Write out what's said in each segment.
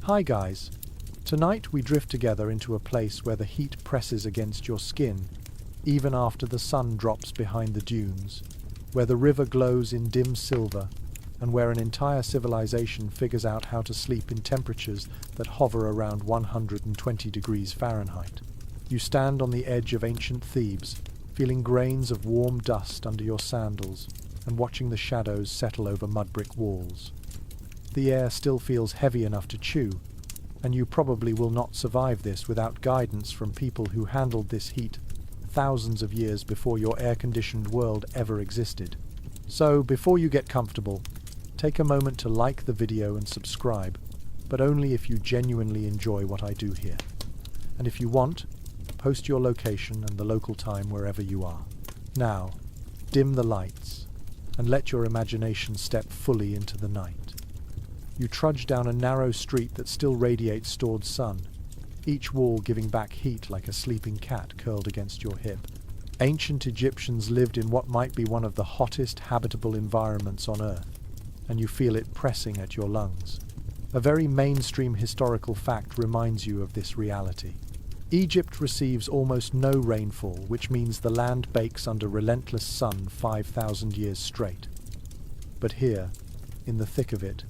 Hi guys, tonight we drift together into a place where the heat presses against your skin, even after the sun drops behind the dunes, where the river glows in dim silver, and where an entire civilization figures out how to sleep in temperatures that hover around 120 degrees Fahrenheit. You stand on the edge of ancient Thebes, feeling grains of warm dust under your sandals, and watching the shadows settle over mud brick walls. The air still feels heavy enough to chew, and you probably will not survive this without guidance from people who handled this heat thousands of years before your air-conditioned world ever existed. So, before you get comfortable, take a moment to like the video and subscribe, but only if you genuinely enjoy what I do here. And if you want, post your location and the local time wherever you are. Now, dim the lights, and let your imagination step fully into the night. You trudge down a narrow street that still radiates stored sun, each wall giving back heat like a sleeping cat curled against your hip. Ancient Egyptians lived in what might be one of the hottest habitable environments on Earth, and you feel it pressing at your lungs. A very mainstream historical fact reminds you of this reality. Egypt receives almost no rainfall, which means the land bakes under relentless sun 5,000 years straight. But here, in the thick of it,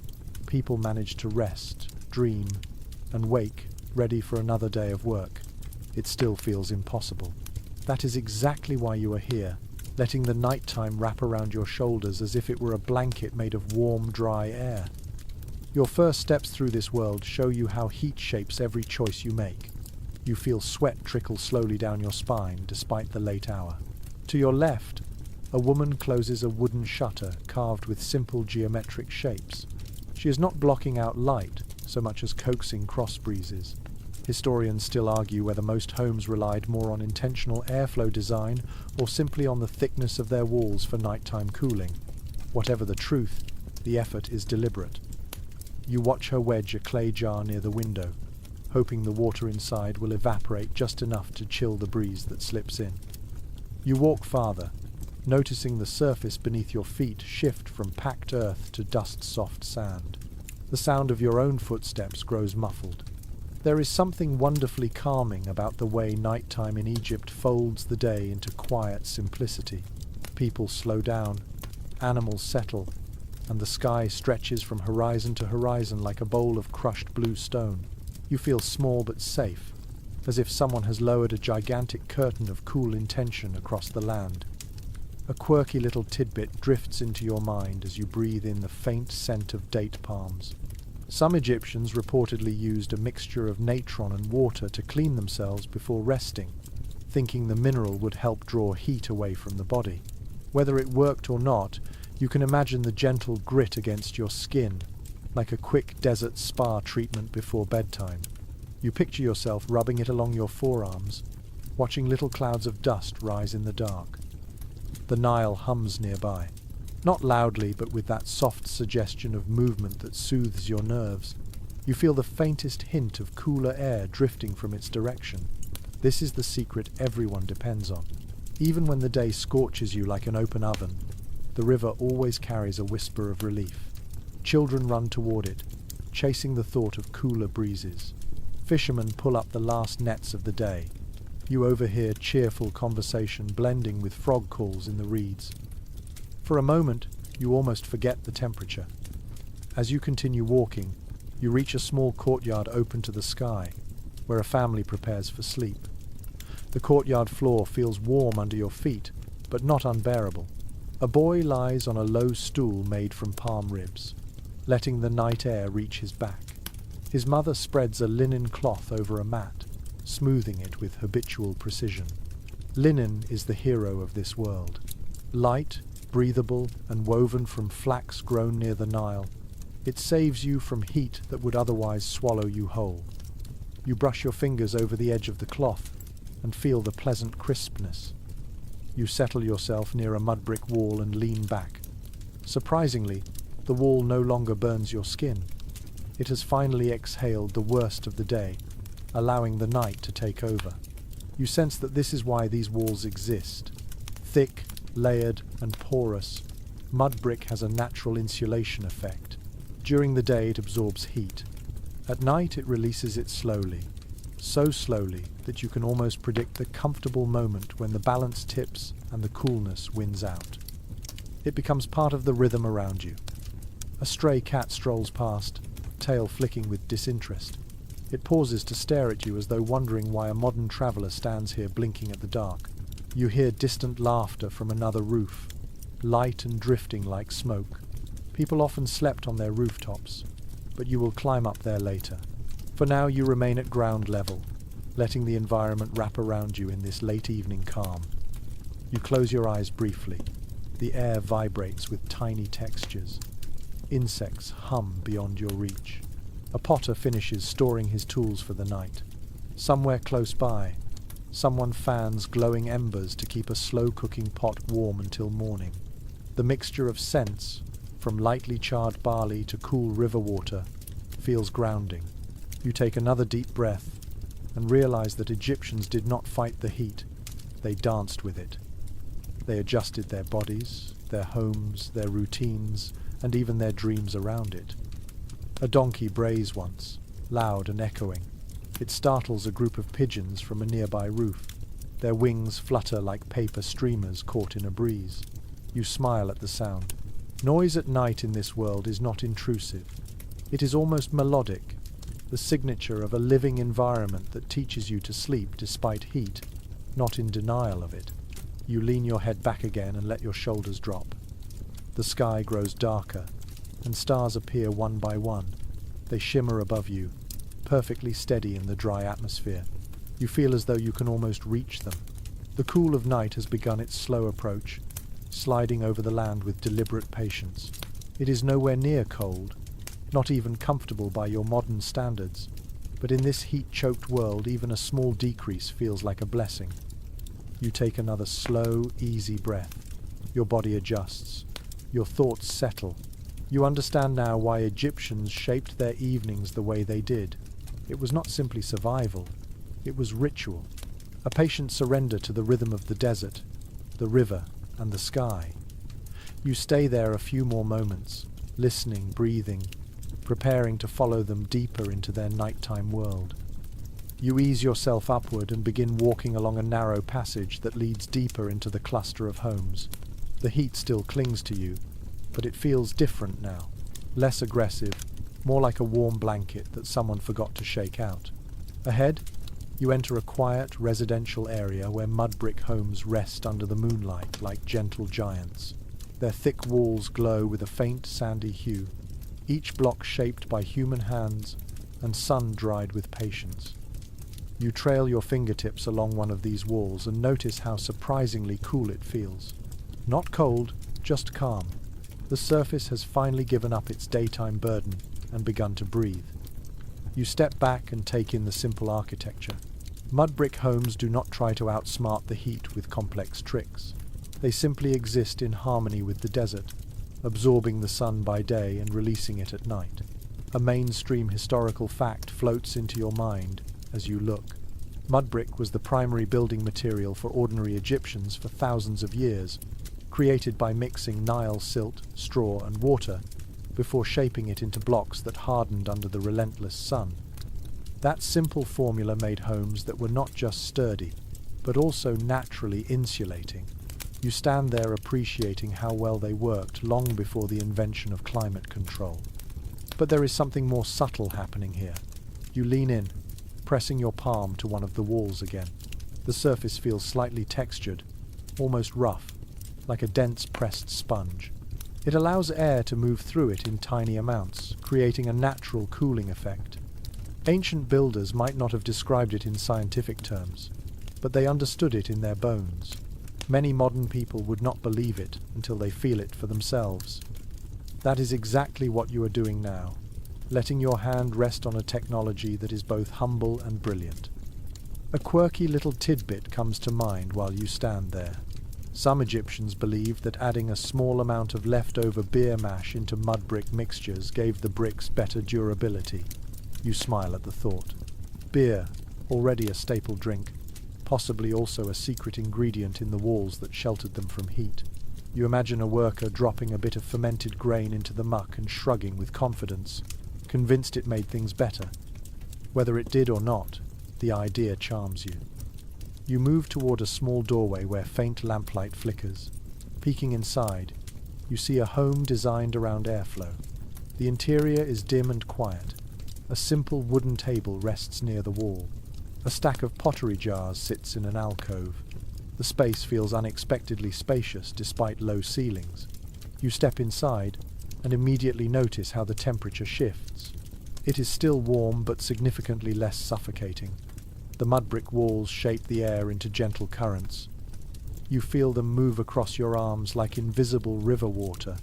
people manage to rest, dream, and wake, ready for another day of work. It still feels impossible. That is exactly why you are here, letting the nighttime wrap around your shoulders as if it were a blanket made of warm, dry air. Your first steps through this world show you how heat shapes every choice you make. You feel sweat trickle slowly down your spine despite the late hour. To your left, a woman closes a wooden shutter carved with simple geometric shapes. She is not blocking out light so much as coaxing cross breezes. Historians still argue whether most homes relied more on intentional airflow design or simply on the thickness of their walls for nighttime cooling. Whatever the truth, the effort is deliberate. You watch her wedge a clay jar near the window, hoping the water inside will evaporate just enough to chill the breeze that slips in. You walk farther, noticing the surface beneath your feet shift from packed earth to dust-soft sand. The sound of your own footsteps grows muffled. There is something wonderfully calming about the way nighttime in Egypt folds the day into quiet simplicity. People slow down, animals settle, and the sky stretches from horizon to horizon like a bowl of crushed blue stone. You feel small but safe, as if someone has lowered a gigantic curtain of cool intention across the land. A quirky little tidbit drifts into your mind as you breathe in the faint scent of date palms. Some Egyptians reportedly used a mixture of natron and water to clean themselves before resting, thinking the mineral would help draw heat away from the body. Whether it worked or not, you can imagine the gentle grit against your skin, like a quick desert spa treatment before bedtime. You picture yourself rubbing it along your forearms, watching little clouds of dust rise in the dark. The Nile hums nearby, not loudly but with that soft suggestion of movement that soothes your nerves. You feel the faintest hint of cooler air drifting from its direction. This is the secret everyone depends on. Even when the day scorches you like an open oven, the river always carries a whisper of relief. Children run toward it, chasing the thought of cooler breezes. Fishermen pull up the last nets of the day. You overhear cheerful conversation blending with frog calls in the reeds. For a moment, you almost forget the temperature. As you continue walking, you reach a small courtyard open to the sky, where a family prepares for sleep. The courtyard floor feels warm under your feet, but not unbearable. A boy lies on a low stool made from palm ribs, letting the night air reach his back. His mother spreads a linen cloth over a mat, smoothing it with habitual precision. Linen is the hero of this world. Light, breathable, and woven from flax grown near the Nile, it saves you from heat that would otherwise swallow you whole. You brush your fingers over the edge of the cloth and feel the pleasant crispness. You settle yourself near a mud brick wall and lean back. Surprisingly, the wall no longer burns your skin. It has finally exhaled the worst of the day, allowing the night to take over. You sense that this is why these walls exist. Thick, layered, and porous, mud brick has a natural insulation effect. During the day it absorbs heat. At night it releases it slowly, so slowly that you can almost predict the comfortable moment when the balance tips and the coolness wins out. It becomes part of the rhythm around you. A stray cat strolls past, tail flicking with disinterest. It pauses to stare at you as though wondering why a modern traveller stands here blinking at the dark. You hear distant laughter from another roof, light and drifting like smoke. People often slept on their rooftops, but you will climb up there later. For now you remain at ground level, letting the environment wrap around you in this late evening calm. You close your eyes briefly. The air vibrates with tiny textures. Insects hum beyond your reach. A potter finishes storing his tools for the night. Somewhere close by, someone fans glowing embers to keep a slow-cooking pot warm until morning. The mixture of scents, from lightly charred barley to cool river water, feels grounding. You take another deep breath and realize that Egyptians did not fight the heat, they danced with it. They adjusted their bodies, their homes, their routines, and even their dreams around it. A donkey brays once, loud and echoing. It startles a group of pigeons from a nearby roof. Their wings flutter like paper streamers caught in a breeze. You smile at the sound. Noise at night in this world is not intrusive. It is almost melodic, the signature of a living environment that teaches you to sleep despite heat, not in denial of it. You lean your head back again and let your shoulders drop. The sky grows darker, and stars appear one by one. They shimmer above you, perfectly steady in the dry atmosphere. You feel as though you can almost reach them. The cool of night has begun its slow approach, sliding over the land with deliberate patience. It is nowhere near cold, not even comfortable by your modern standards, but in this heat-choked world even a small decrease feels like a blessing. You take another slow, easy breath. Your body adjusts. Your thoughts settle. You understand now why Egyptians shaped their evenings the way they did. It was not simply survival, it was ritual. A patient surrender to the rhythm of the desert, the river, and the sky. You stay there a few more moments, listening, breathing, preparing to follow them deeper into their nighttime world. You ease yourself upward and begin walking along a narrow passage that leads deeper into the cluster of homes. The heat still clings to you, but it feels different now, less aggressive, more like a warm blanket that someone forgot to shake out. Ahead, you enter a quiet residential area where mud brick homes rest under the moonlight like gentle giants. Their thick walls glow with a faint sandy hue, each block shaped by human hands and sun-dried with patience. You trail your fingertips along one of these walls and notice how surprisingly cool it feels. Not cold, just calm. The surface has finally given up its daytime burden and begun to breathe. You step back and take in the simple architecture. Mud brick homes do not try to outsmart the heat with complex tricks. They simply exist in harmony with the desert, absorbing the sun by day and releasing it at night. A mainstream historical fact floats into your mind as you look. Mud brick was the primary building material for ordinary Egyptians for thousands of years, created by mixing Nile silt, straw, and water before shaping it into blocks that hardened under the relentless sun. That simple formula made homes that were not just sturdy, but also naturally insulating. You stand there appreciating how well they worked long before the invention of climate control. But there is something more subtle happening here. You lean in, pressing your palm to one of the walls again. The surface feels slightly textured, almost rough, like a dense pressed sponge. It allows air to move through it in tiny amounts, creating a natural cooling effect. Ancient builders might not have described it in scientific terms, but they understood it in their bones. Many modern people would not believe it until they feel it for themselves. That is exactly what you are doing now, letting your hand rest on a technology that is both humble and brilliant. A quirky little tidbit comes to mind while you stand there. Some Egyptians believed that adding a small amount of leftover beer mash into mud brick mixtures gave the bricks better durability. You smile at the thought. Beer, already a staple drink, possibly also a secret ingredient in the walls that sheltered them from heat. You imagine a worker dropping a bit of fermented grain into the muck and shrugging with confidence, convinced it made things better. Whether it did or not, the idea charms you. You move toward a small doorway where faint lamplight flickers. Peeking inside, you see a home designed around airflow. The interior is dim and quiet. A simple wooden table rests near the wall. A stack of pottery jars sits in an alcove. The space feels unexpectedly spacious despite low ceilings. You step inside and immediately notice how the temperature shifts. It is still warm but significantly less suffocating. The mud brick walls shape the air into gentle currents. You feel them move across your arms like invisible river water.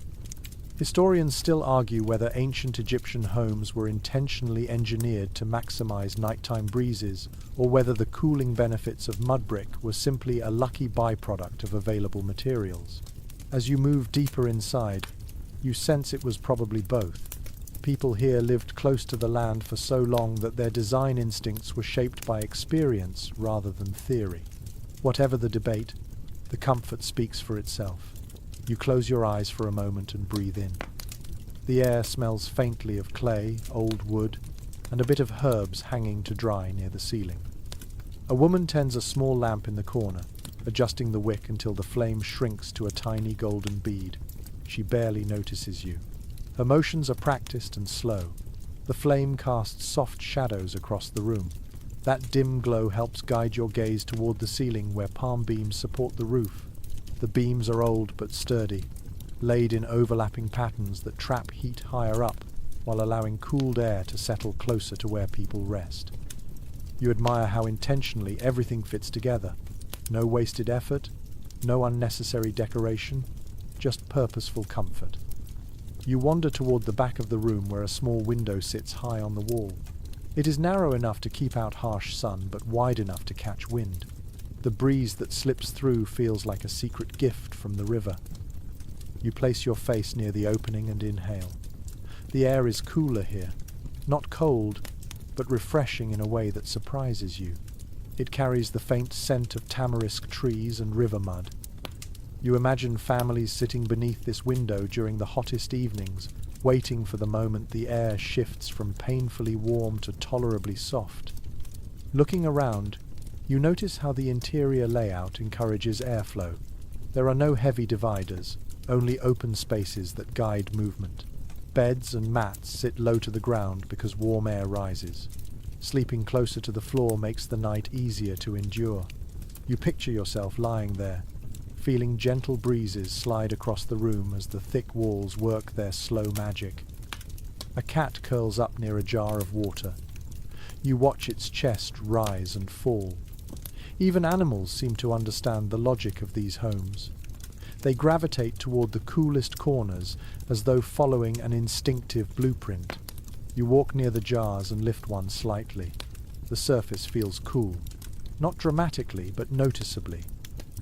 Historians still argue whether ancient Egyptian homes were intentionally engineered to maximize nighttime breezes, or whether the cooling benefits of mud brick were simply a lucky byproduct of available materials. As you move deeper inside, you sense it was probably both. People here lived close to the land for so long that their design instincts were shaped by experience rather than theory. Whatever the debate, the comfort speaks for itself. You close your eyes for a moment and breathe in. The air smells faintly of clay, old wood, and a bit of herbs hanging to dry near the ceiling. A woman tends a small lamp in the corner, adjusting the wick until the flame shrinks to a tiny golden bead. She barely notices you. Her motions are practiced and slow. The flame casts soft shadows across the room. That dim glow helps guide your gaze toward the ceiling where palm beams support the roof. The beams are old but sturdy, laid in overlapping patterns that trap heat higher up while allowing cooled air to settle closer to where people rest. You admire how intentionally everything fits together. No wasted effort, no unnecessary decoration, just purposeful comfort. You wander toward the back of the room where a small window sits high on the wall. It is narrow enough to keep out harsh sun, but wide enough to catch wind. The breeze that slips through feels like a secret gift from the river. You place your face near the opening and inhale. The air is cooler here, not cold, but refreshing in a way that surprises you. It carries the faint scent of tamarisk trees and river mud. You imagine families sitting beneath this window during the hottest evenings, waiting for the moment the air shifts from painfully warm to tolerably soft. Looking around, you notice how the interior layout encourages airflow. There are no heavy dividers, only open spaces that guide movement. Beds and mats sit low to the ground because warm air rises. Sleeping closer to the floor makes the night easier to endure. You picture yourself lying there, feeling gentle breezes slide across the room as the thick walls work their slow magic. A cat curls up near a jar of water. You watch its chest rise and fall. Even animals seem to understand the logic of these homes. They gravitate toward the coolest corners as though following an instinctive blueprint. You walk near the jars and lift one slightly. The surface feels cool, not dramatically but noticeably.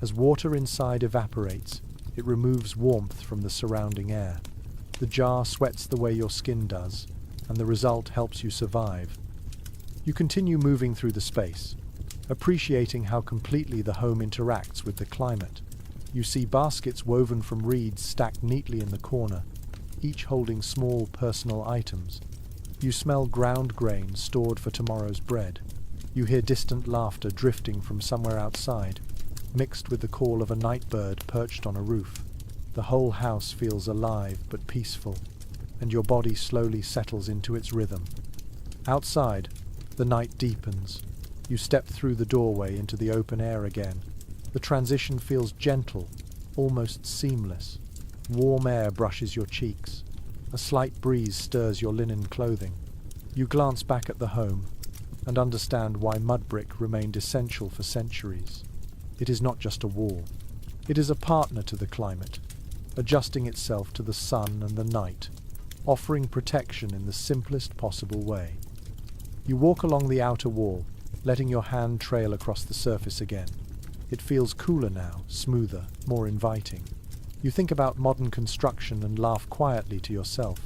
As water inside evaporates, it removes warmth from the surrounding air. The jar sweats the way your skin does, and the result helps you survive. You continue moving through the space, appreciating how completely the home interacts with the climate. You see baskets woven from reeds stacked neatly in the corner, each holding small personal items. You smell ground grain stored for tomorrow's bread. You hear distant laughter drifting from somewhere outside, mixed with the call of a night bird perched on a roof. The whole house feels alive but peaceful, and your body slowly settles into its rhythm. Outside, the night deepens. You step through the doorway into the open air again. The transition feels gentle, almost seamless. Warm air brushes your cheeks. A slight breeze stirs your linen clothing. You glance back at the home and understand why mud brick remained essential for centuries. It is not just a wall. It is a partner to the climate, adjusting itself to the sun and the night, offering protection in the simplest possible way. You walk along the outer wall, letting your hand trail across the surface again. It feels cooler now, smoother, more inviting. You think about modern construction and laugh quietly to yourself.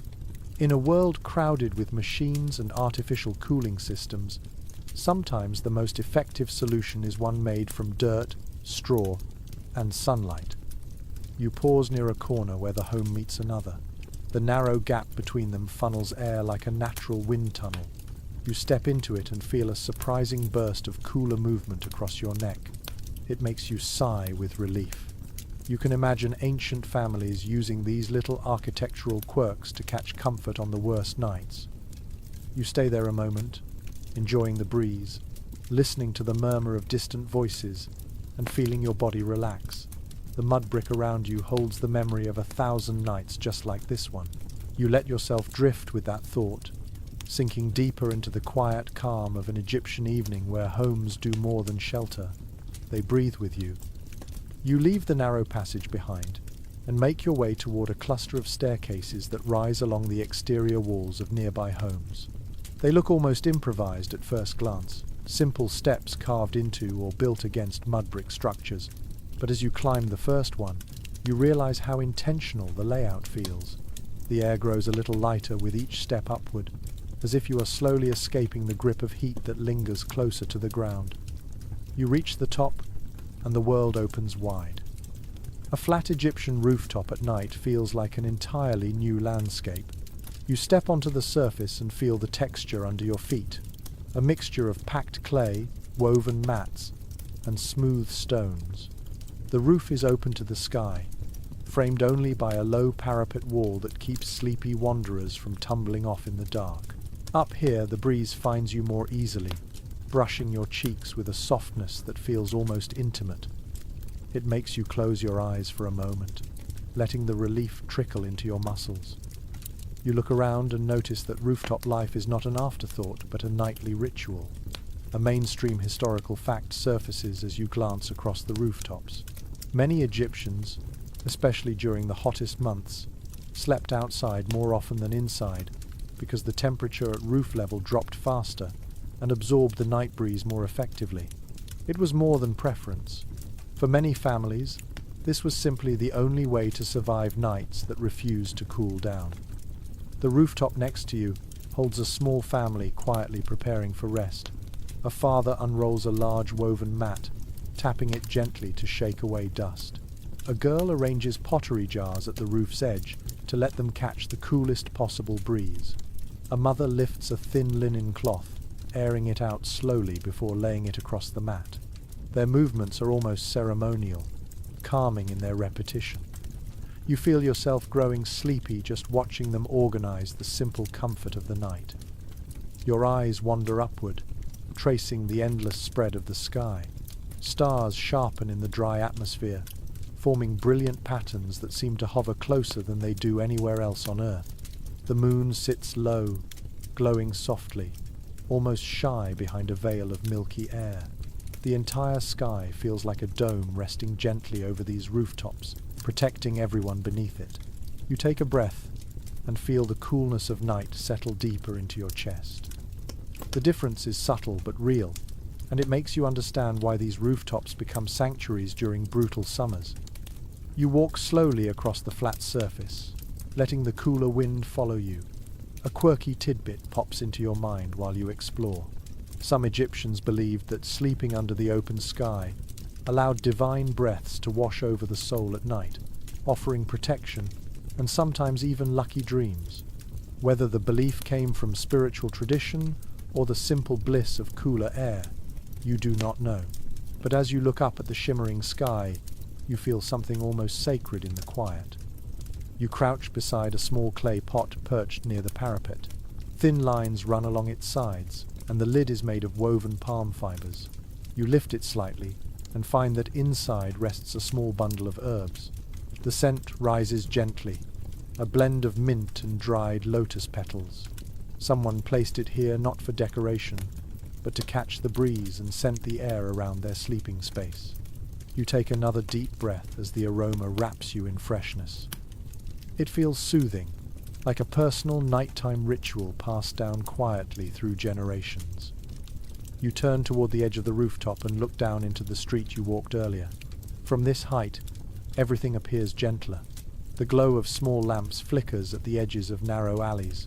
In a world crowded with machines and artificial cooling systems, sometimes the most effective solution is one made from dirt, straw, and sunlight. You pause near a corner where the home meets another. The narrow gap between them funnels air like a natural wind tunnel. You step into it and feel a surprising burst of cooler movement across your neck. It makes you sigh with relief. You can imagine ancient families using these little architectural quirks to catch comfort on the worst nights. You stay there a moment, enjoying the breeze, listening to the murmur of distant voices, and feeling your body relax. The mud brick around you holds the memory of 1,000 nights just like this one. You let yourself drift with that thought, sinking deeper into the quiet calm of an Egyptian evening where homes do more than shelter. They breathe with you. You leave the narrow passage behind and make your way toward a cluster of staircases that rise along the exterior walls of nearby homes. They look almost improvised at first glance, simple steps carved into or built against mud brick structures. But as you climb the first one, you realize how intentional the layout feels. The air grows a little lighter with each step upward, as if you are slowly escaping the grip of heat that lingers closer to the ground. You reach the top, and the world opens wide. A flat Egyptian rooftop at night feels like an entirely new landscape. You step onto the surface and feel the texture under your feet, a mixture of packed clay, woven mats, and smooth stones. The roof is open to the sky, framed only by a low parapet wall that keeps sleepy wanderers from tumbling off in the dark. Up here, the breeze finds you more easily, brushing your cheeks with a softness that feels almost intimate. It makes you close your eyes for a moment, letting the relief trickle into your muscles. You look around and notice that rooftop life is not an afterthought, but a nightly ritual. A mainstream historical fact surfaces as you glance across the rooftops. Many Egyptians, especially during the hottest months, slept outside more often than inside because the temperature at roof level dropped faster and absorbed the night breeze more effectively. It was more than preference. For many families, this was simply the only way to survive nights that refused to cool down. The rooftop next to you holds a small family quietly preparing for rest. A father unrolls a large woven mat, tapping it gently to shake away dust. A girl arranges pottery jars at the roof's edge to let them catch the coolest possible breeze. A mother lifts a thin linen cloth, airing it out slowly before laying it across the mat. Their movements are almost ceremonial, calming in their repetition. You feel yourself growing sleepy just watching them organize the simple comfort of the night. Your eyes wander upward, tracing the endless spread of the sky. Stars sharpen in the dry atmosphere, forming brilliant patterns that seem to hover closer than they do anywhere else on Earth. The moon sits low, glowing softly, almost shy behind a veil of milky air. The entire sky feels like a dome resting gently over these rooftops, protecting everyone beneath it. You take a breath and feel the coolness of night settle deeper into your chest. The difference is subtle but real, and it makes you understand why these rooftops become sanctuaries during brutal summers. You walk slowly across the flat surface, letting the cooler wind follow you. A quirky tidbit pops into your mind while you explore. Some Egyptians believed that sleeping under the open sky allowed divine breaths to wash over the soul at night, offering protection and sometimes even lucky dreams. Whether the belief came from spiritual tradition or the simple bliss of cooler air, you do not know. But as you look up at the shimmering sky, you feel something almost sacred in the quiet. You crouch beside a small clay pot perched near the parapet. Thin lines run along its sides, and the lid is made of woven palm fibers. You lift it slightly and find that inside rests a small bundle of herbs. The scent rises gently, a blend of mint and dried lotus petals. Someone placed it here not for decoration, but to catch the breeze and scent the air around their sleeping space. You take another deep breath as the aroma wraps you in freshness. It feels soothing, like a personal nighttime ritual passed down quietly through generations. You turn toward the edge of the rooftop and look down into the street you walked earlier. From this height, everything appears gentler. The glow of small lamps flickers at the edges of narrow alleys.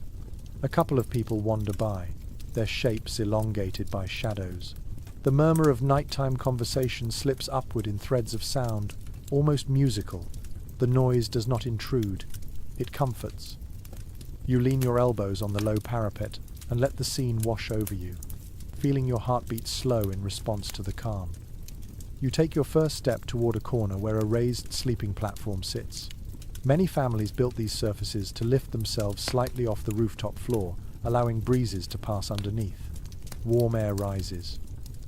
A couple of people wander by, their shapes elongated by shadows. The murmur of nighttime conversation slips upward in threads of sound, almost musical. The noise does not intrude. It comforts, You lean your elbows on the low parapet and let the scene wash over you, feeling your heartbeat slow in response to the calm. You take your first step toward a corner where a raised sleeping platform sits. Many families built these surfaces to lift themselves slightly off the rooftop floor, allowing breezes to pass underneath. Warm air rises.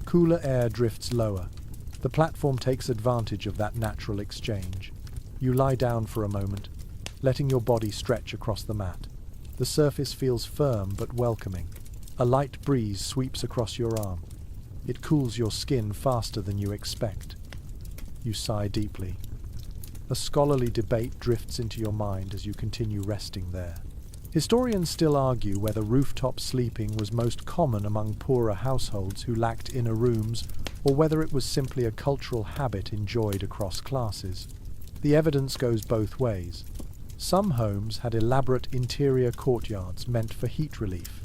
Cooler air drifts lower. The platform takes advantage of that natural exchange. You lie down for a moment, letting your body stretch across the mat. The surface feels firm but welcoming. A light breeze sweeps across your arm. It cools your skin faster than you expect. You sigh deeply. A scholarly debate drifts into your mind as you continue resting there. Historians still argue whether rooftop sleeping was most common among poorer households who lacked inner rooms, or whether it was simply a cultural habit enjoyed across classes. The evidence goes both ways. Some homes had elaborate interior courtyards meant for heat relief.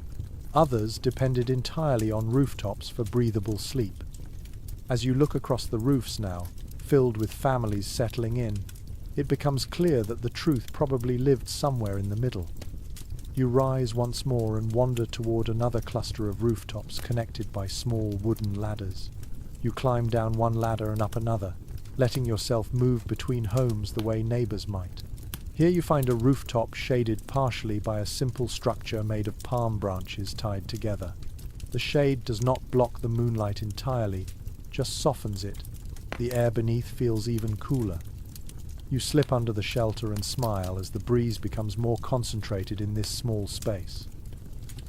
Others depended entirely on rooftops for breathable sleep. As you look across the roofs now, filled with families settling in, it becomes clear that the truth probably lived somewhere in the middle. You rise once more and wander toward another cluster of rooftops connected by small wooden ladders. You climb down one ladder and up another, letting yourself move between homes the way neighbors might. Here you find a rooftop shaded partially by a simple structure made of palm branches tied together. The shade does not block the moonlight entirely, just softens it. The air beneath feels even cooler. You slip under the shelter and smile as the breeze becomes more concentrated in this small space.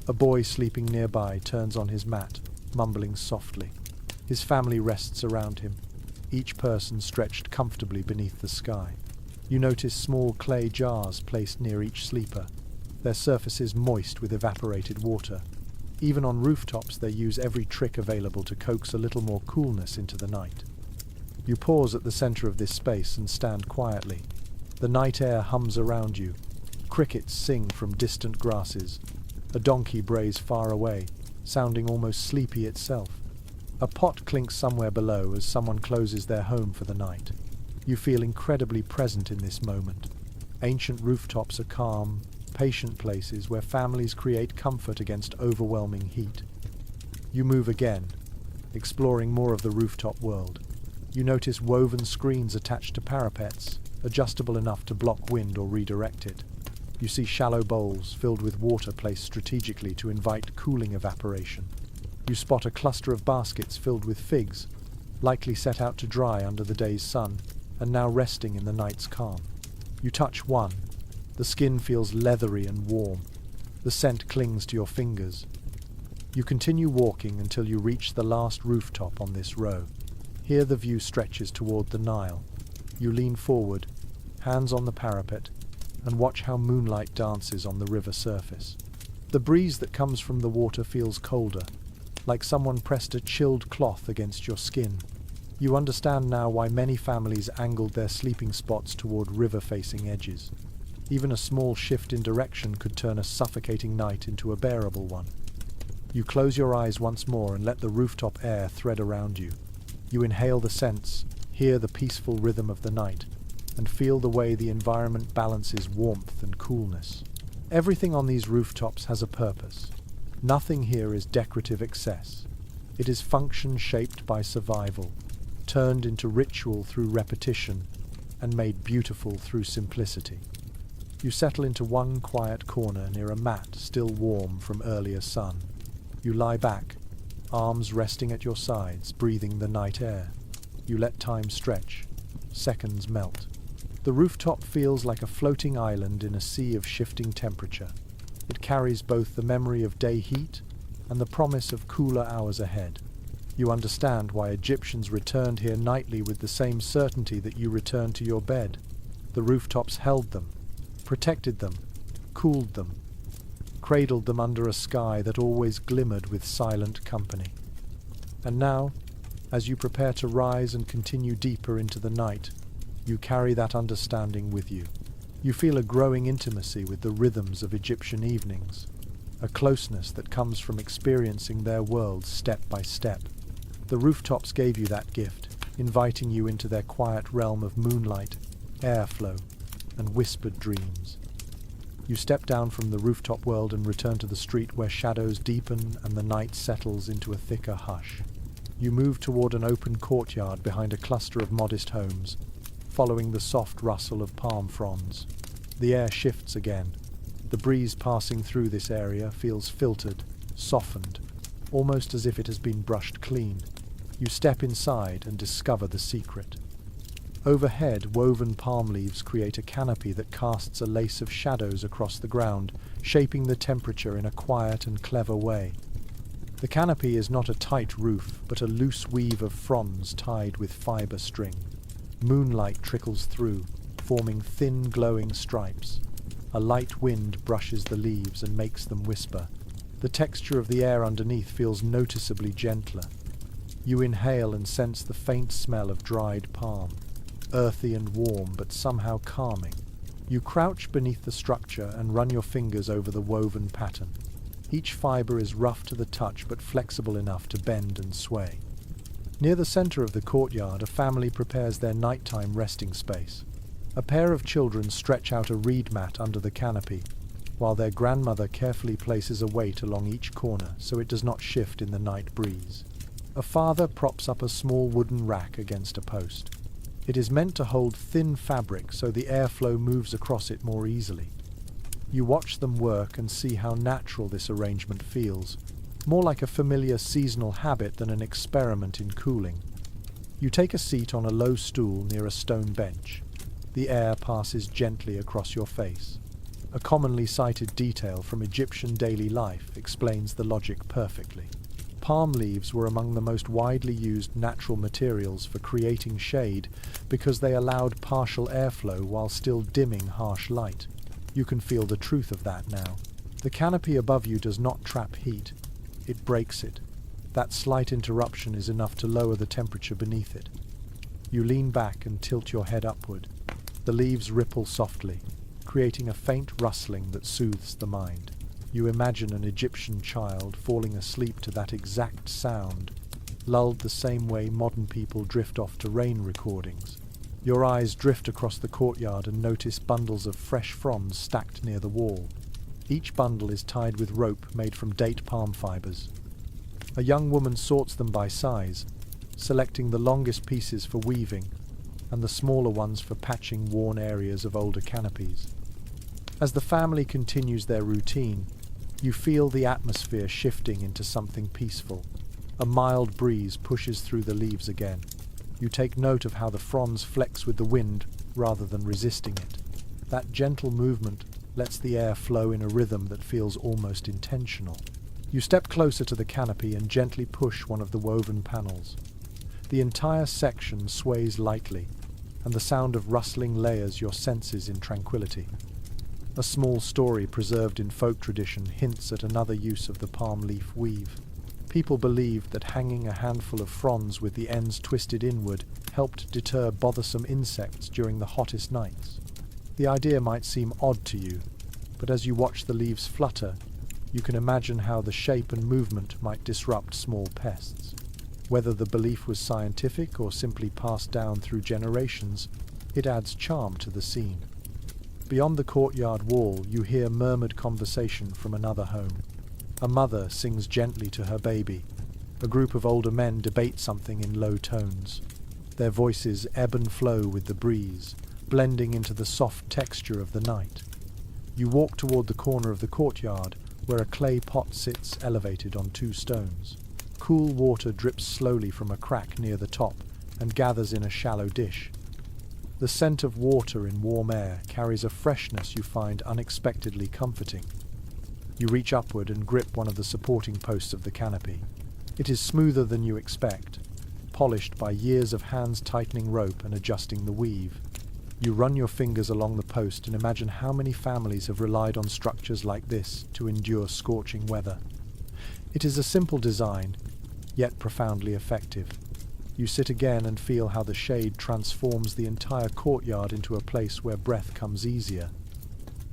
A boy sleeping nearby turns on his mat, mumbling softly. His family rests around him, each person stretched comfortably beneath the sky. You notice small clay jars placed near each sleeper, their surfaces moist with evaporated water. Even on rooftops they use every trick available to coax a little more coolness into the night. You pause at the center of this space and stand quietly. The night air hums around you. Crickets sing from distant grasses. A donkey brays far away, sounding almost sleepy itself. A pot clinks somewhere below as someone closes their home for the night. You feel incredibly present in this moment. Ancient rooftops are calm, patient places where families create comfort against overwhelming heat. You move again, exploring more of the rooftop world. You notice woven screens attached to parapets, adjustable enough to block wind or redirect it. You see shallow bowls filled with water placed strategically to invite cooling evaporation. You spot a cluster of baskets filled with figs, likely set out to dry under the day's sun, and now resting in the night's calm. You touch one. The skin feels leathery and warm. The scent clings to your fingers. You continue walking until you reach the last rooftop on this row. Here the view stretches toward the Nile. You lean forward, hands on the parapet, and watch how moonlight dances on the river surface. The breeze that comes from the water feels colder, like someone pressed a chilled cloth against your skin. You understand now why many families angled their sleeping spots toward river-facing edges. Even a small shift in direction could turn a suffocating night into a bearable one. You close your eyes once more and let the rooftop air thread around you. You inhale the scents, hear the peaceful rhythm of the night, and feel the way the environment balances warmth and coolness. Everything on these rooftops has a purpose. Nothing here is decorative excess. It is function shaped by survival, turned into ritual through repetition, and made beautiful through simplicity. You settle into one quiet corner near a mat still warm from earlier sun. You lie back, arms resting at your sides, breathing the night air. You let time stretch. Seconds melt. The rooftop feels like a floating island in a sea of shifting temperature. It carries both the memory of day heat and the promise of cooler hours ahead. You understand why Egyptians returned here nightly with the same certainty that you return to your bed. The rooftops held them, protected them, cooled them, cradled them under a sky that always glimmered with silent company. And now, as you prepare to rise and continue deeper into the night, you carry that understanding with you. You feel a growing intimacy with the rhythms of Egyptian evenings, a closeness that comes from experiencing their world step by step. The rooftops gave you that gift, inviting you into their quiet realm of moonlight, airflow, and whispered dreams. You step down from the rooftop world and return to the street where shadows deepen and the night settles into a thicker hush. You move toward an open courtyard behind a cluster of modest homes, following the soft rustle of palm fronds. The air shifts again. The breeze passing through this area feels filtered, softened, almost as if it has been brushed clean. You step inside and discover the secret. Overhead, woven palm leaves create a canopy that casts a lace of shadows across the ground, shaping the temperature in a quiet and clever way. The canopy is not a tight roof, but a loose weave of fronds tied with fibre string. Moonlight trickles through, forming thin glowing stripes. A light wind brushes the leaves and makes them whisper. The texture of the air underneath feels noticeably gentler. You inhale and sense the faint smell of dried palm, earthy and warm but somehow calming. You crouch beneath the structure and run your fingers over the woven pattern. Each fibre is rough to the touch but flexible enough to bend and sway. Near the centre of the courtyard, a family prepares their nighttime resting space. A pair of children stretch out a reed mat under the canopy, while their grandmother carefully places a weight along each corner so it does not shift in the night breeze. A father props up a small wooden rack against a post. It is meant to hold thin fabric so the airflow moves across it more easily. You watch them work and see how natural this arrangement feels, more like a familiar seasonal habit than an experiment in cooling. You take a seat on a low stool near a stone bench. The air passes gently across your face. A commonly cited detail from Egyptian daily life explains the logic perfectly. Palm leaves were among the most widely used natural materials for creating shade because they allowed partial airflow while still dimming harsh light. You can feel the truth of that now. The canopy above you does not trap heat. It breaks it. That slight interruption is enough to lower the temperature beneath it. You lean back and tilt your head upward. The leaves ripple softly, creating a faint rustling that soothes the mind. You imagine an Egyptian child falling asleep to that exact sound, lulled the same way modern people drift off to rain recordings. Your eyes drift across the courtyard and notice bundles of fresh fronds stacked near the wall. Each bundle is tied with rope made from date palm fibers. A young woman sorts them by size, selecting the longest pieces for weaving and the smaller ones for patching worn areas of older canopies. As the family continues their routine, you feel the atmosphere shifting into something peaceful. A mild breeze pushes through the leaves again. You take note of how the fronds flex with the wind rather than resisting it. That gentle movement lets the air flow in a rhythm that feels almost intentional. You step closer to the canopy and gently push one of the woven panels. The entire section sways lightly, and the sound of rustling layers your senses in tranquility. A small story preserved in folk tradition hints at another use of the palm leaf weave. People believed that hanging a handful of fronds with the ends twisted inward helped deter bothersome insects during the hottest nights. The idea might seem odd to you, but as you watch the leaves flutter, you can imagine how the shape and movement might disrupt small pests. Whether the belief was scientific or simply passed down through generations, it adds charm to the scene. Beyond the courtyard wall, you hear murmured conversation from another home. A mother sings gently to her baby. A group of older men debate something in low tones. Their voices ebb and flow with the breeze, blending into the soft texture of the night. You walk toward the corner of the courtyard, where a clay pot sits elevated on two stones. Cool water drips slowly from a crack near the top and gathers in a shallow dish. The scent of water in warm air carries a freshness you find unexpectedly comforting. You reach upward and grip one of the supporting posts of the canopy. It is smoother than you expect, polished by years of hands tightening rope and adjusting the weave. You run your fingers along the post and imagine how many families have relied on structures like this to endure scorching weather. It is a simple design, yet profoundly effective. You sit again and feel how the shade transforms the entire courtyard into a place where breath comes easier.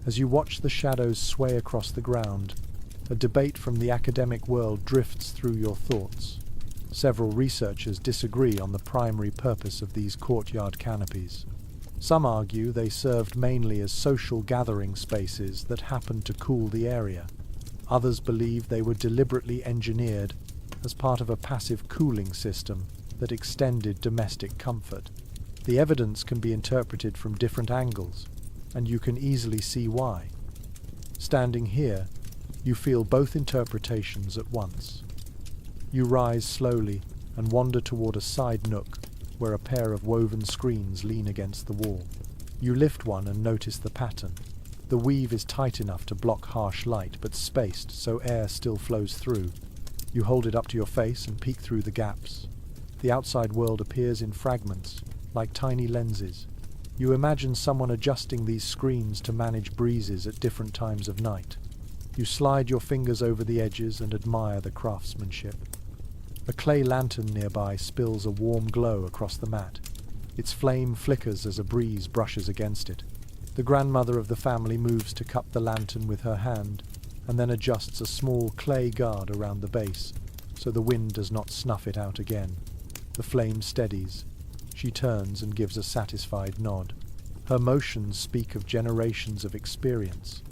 As you watch the shadows sway across the ground, a debate from the academic world drifts through your thoughts. Several researchers disagree on the primary purpose of these courtyard canopies. Some argue they served mainly as social gathering spaces that happened to cool the area. Others believe they were deliberately engineered as part of a passive cooling system that extended domestic comfort. The evidence can be interpreted from different angles, and you can easily see why. Standing here, you feel both interpretations at once. You rise slowly and wander toward a side nook where a pair of woven screens lean against the wall. You lift one and notice the pattern. The weave is tight enough to block harsh light, but spaced so air still flows through. You hold it up to your face and peek through the gaps. The outside world appears in fragments, like tiny lenses. You imagine someone adjusting these screens to manage breezes at different times of night. You slide your fingers over the edges and admire the craftsmanship. A clay lantern nearby spills a warm glow across the mat. Its flame flickers as a breeze brushes against it. The grandmother of the family moves to cup the lantern with her hand, and then adjusts a small clay guard around the base, so the wind does not snuff it out again. The flame steadies. She turns and gives a satisfied nod. Her motions speak of generations of experience,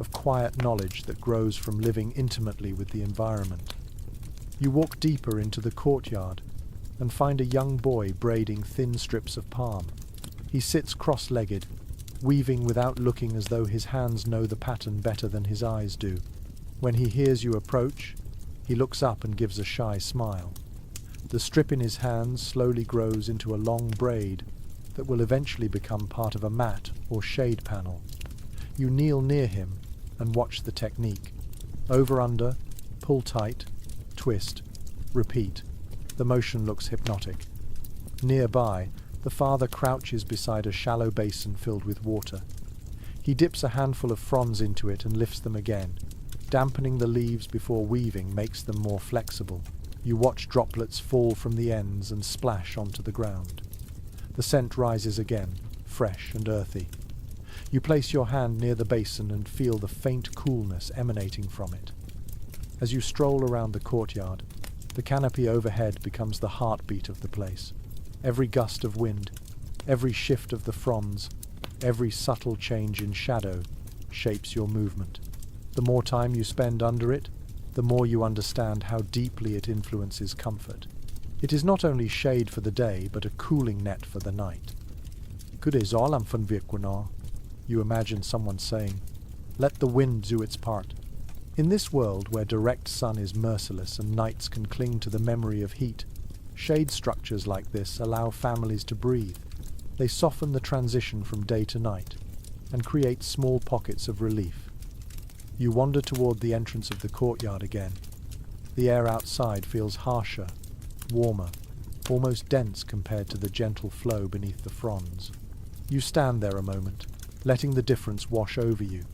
of quiet knowledge that grows from living intimately with the environment. You walk deeper into the courtyard and find a young boy braiding thin strips of palm. He sits cross-legged, weaving without looking, as though his hands know the pattern better than his eyes do. When he hears you approach, he looks up and gives a shy smile. The strip in his hands slowly grows into a long braid that will eventually become part of a mat or shade panel. You kneel near him and watch the technique. Over-under, pull tight, twist, repeat. The motion looks hypnotic. Nearby, the father crouches beside a shallow basin filled with water. He dips a handful of fronds into it and lifts them again. Dampening the leaves before weaving makes them more flexible. You watch droplets fall from the ends and splash onto the ground. The scent rises again, fresh and earthy. You place your hand near the basin and feel the faint coolness emanating from it. As you stroll around the courtyard, the canopy overhead becomes the heartbeat of the place. Every gust of wind, every shift of the fronds, every subtle change in shadow shapes your movement. The more time you spend under it, the more you understand how deeply it influences comfort. It is not only shade for the day, but a cooling net for the night. "Good is all I'm van Victorian," you imagine someone saying. "Let the wind do its part." In this world where direct sun is merciless and nights can cling to the memory of heat, shade structures like this allow families to breathe. They soften the transition from day to night and create small pockets of relief. You wander toward the entrance of the courtyard again. The air outside feels harsher, warmer, almost dense compared to the gentle flow beneath the fronds. You stand there a moment, letting the difference wash over you.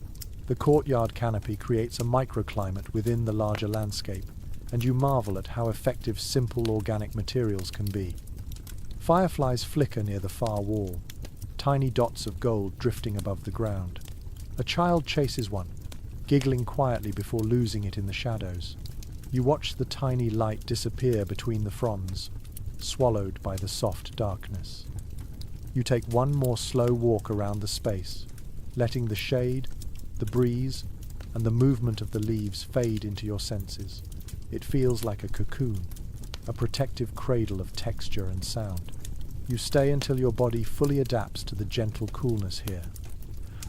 The courtyard canopy creates a microclimate within the larger landscape, and you marvel at how effective simple organic materials can be. Fireflies flicker near the far wall, tiny dots of gold drifting above the ground. A child chases one, giggling quietly before losing it in the shadows. You watch the tiny light disappear between the fronds, swallowed by the soft darkness. You take one more slow walk around the space, letting the shade, the breeze, and the movement of the leaves fade into your senses. It feels like a cocoon, a protective cradle of texture and sound. You stay until your body fully adapts to the gentle coolness here.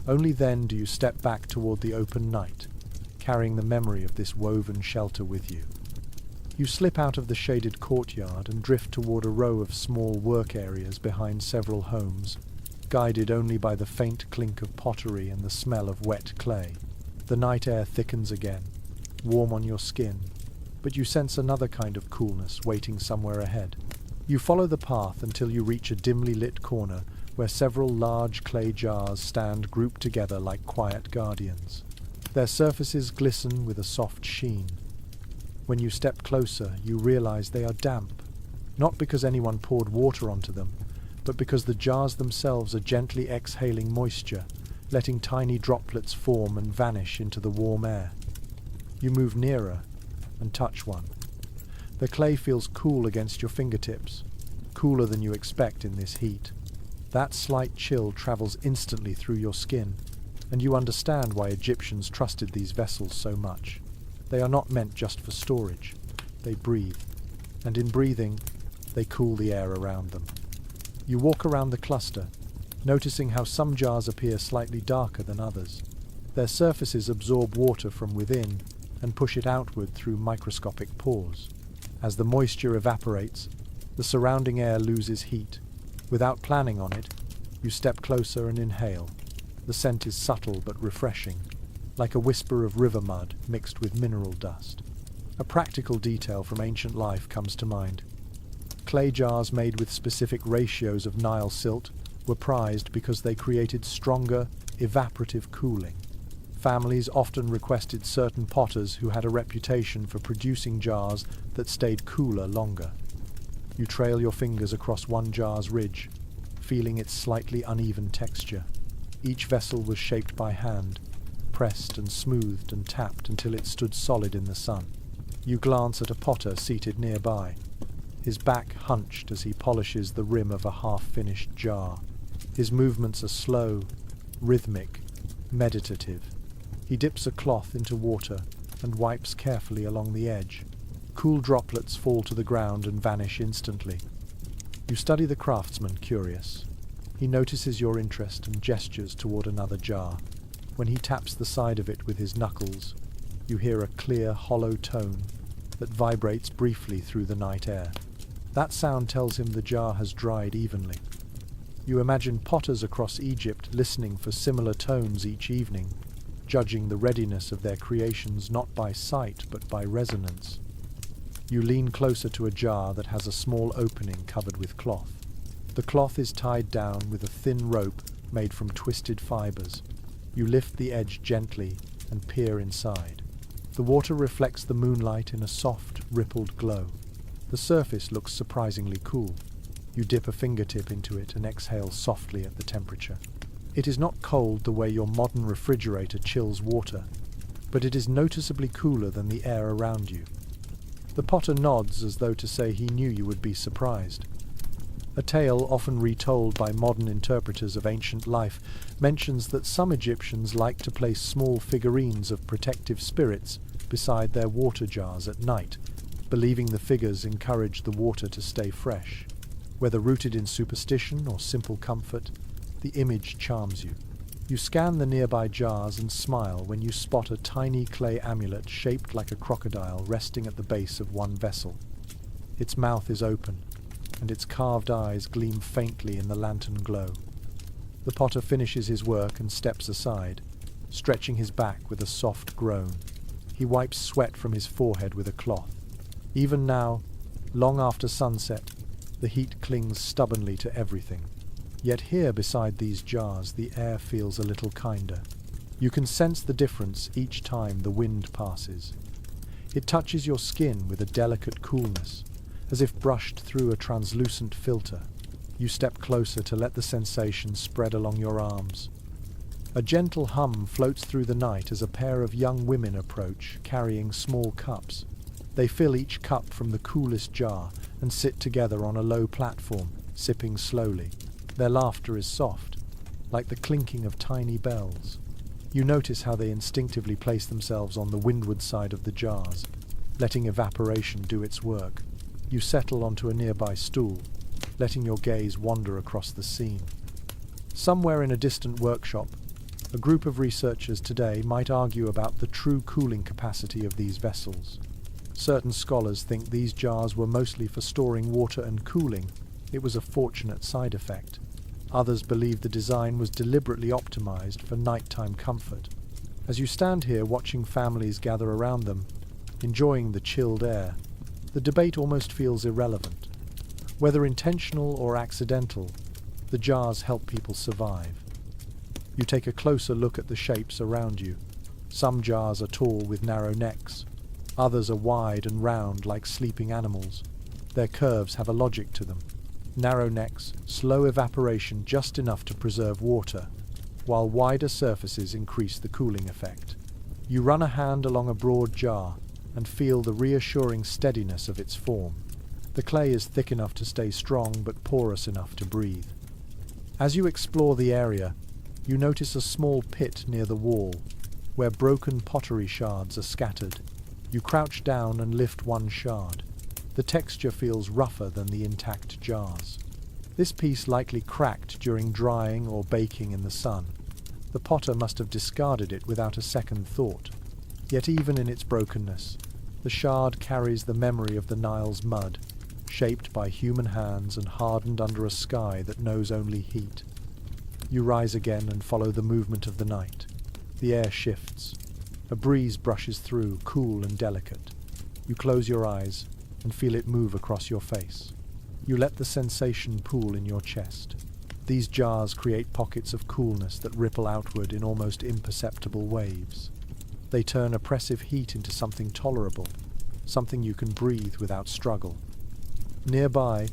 Only then do you step back toward the open night, carrying the memory of this woven shelter with you. You slip out of the shaded courtyard and drift toward a row of small work areas behind several homes, guided only by the faint clink of pottery and the smell of wet clay. The night air thickens again, warm on your skin, but you sense another kind of coolness waiting somewhere ahead. You follow the path until you reach a dimly lit corner where several large clay jars stand grouped together like quiet guardians. Their surfaces glisten with a soft sheen. When you step closer, you realize they are damp, not because anyone poured water onto them, but because the jars themselves are gently exhaling moisture, letting tiny droplets form and vanish into the warm air. You move nearer and touch one. The clay feels cool against your fingertips, cooler than you expect in this heat. That slight chill travels instantly through your skin, and you understand why Egyptians trusted these vessels so much. They are not meant just for storage. They breathe, and in breathing, they cool the air around them. You walk around the cluster, noticing how some jars appear slightly darker than others. Their surfaces absorb water from within and push it outward through microscopic pores. As the moisture evaporates, the surrounding air loses heat. Without planning on it, you step closer and inhale. The scent is subtle but refreshing, like a whisper of river mud mixed with mineral dust. A practical detail from ancient life comes to mind. Clay jars made with specific ratios of Nile silt were prized because they created stronger, evaporative cooling. Families often requested certain potters who had a reputation for producing jars that stayed cooler longer. You trail your fingers across one jar's ridge, feeling its slightly uneven texture. Each vessel was shaped by hand, pressed and smoothed and tapped until it stood solid in the sun. You glance at a potter seated nearby, his back hunched as he polishes the rim of a half-finished jar. His movements are slow, rhythmic, meditative. He dips a cloth into water and wipes carefully along the edge. Cool droplets fall to the ground and vanish instantly. You study the craftsman, curious. He notices your interest and gestures toward another jar. When he taps the side of it with his knuckles, you hear a clear, hollow tone that vibrates briefly through the night air. That sound tells him the jar has dried evenly. You imagine potters across Egypt listening for similar tones each evening, judging the readiness of their creations not by sight but by resonance. You lean closer to a jar that has a small opening covered with cloth. The cloth is tied down with a thin rope made from twisted fibers. You lift the edge gently and peer inside. The water reflects the moonlight in a soft, rippled glow. The surface looks surprisingly cool. You dip a fingertip into it and exhale softly at the temperature. It is not cold the way your modern refrigerator chills water, but it is noticeably cooler than the air around you. The potter nods as though to say he knew you would be surprised. A tale often retold by modern interpreters of ancient life mentions that some Egyptians liked to place small figurines of protective spirits beside their water jars at night, believing the figures encouraged the water to stay fresh. Whether rooted in superstition or simple comfort, the image charms you. You scan the nearby jars and smile when you spot a tiny clay amulet shaped like a crocodile resting at the base of one vessel. Its mouth is open, and its carved eyes gleam faintly in the lantern glow. The potter finishes his work and steps aside, stretching his back with a soft groan. He wipes sweat from his forehead with a cloth. Even now, long after sunset, the heat clings stubbornly to everything. Yet here beside these jars the air feels a little kinder. You can sense the difference each time the wind passes. It touches your skin with a delicate coolness, as if brushed through a translucent filter. You step closer to let the sensation spread along your arms. A gentle hum floats through the night as a pair of young women approach, carrying small cups. They fill each cup from the coolest jar and sit together on a low platform, sipping slowly. Their laughter is soft, like the clinking of tiny bells. You notice how they instinctively place themselves on the windward side of the jars, letting evaporation do its work. You settle onto a nearby stool, letting your gaze wander across the scene. Somewhere in a distant workshop, a group of researchers today might argue about the true cooling capacity of these vessels. Certain scholars think these jars were mostly for storing water and cooling. It was a fortunate side effect. Others believe the design was deliberately optimized for nighttime comfort. As you stand here watching families gather around them, enjoying the chilled air, the debate almost feels irrelevant. Whether intentional or accidental, the jars help people survive. You take a closer look at the shapes around you. Some jars are tall with narrow necks. Others are wide and round like sleeping animals. Their curves have a logic to them. Narrow necks, slow evaporation just enough to preserve water, while wider surfaces increase the cooling effect. You run a hand along a broad jar and feel the reassuring steadiness of its form. The clay is thick enough to stay strong but porous enough to breathe. As you explore the area, you notice a small pit near the wall, where broken pottery shards are scattered. You crouch down and lift one shard. The texture feels rougher than the intact jars. This piece likely cracked during drying or baking in the sun. The potter must have discarded it without a second thought. Yet even in its brokenness, the shard carries the memory of the Nile's mud, shaped by human hands and hardened under a sky that knows only heat. You rise again and follow the movement of the night. The air shifts. A breeze brushes through, cool and delicate. You close your eyes and feel it move across your face. You let the sensation pool in your chest. These jars create pockets of coolness that ripple outward in almost imperceptible waves. They turn oppressive heat into something tolerable, something you can breathe without struggle. Nearby,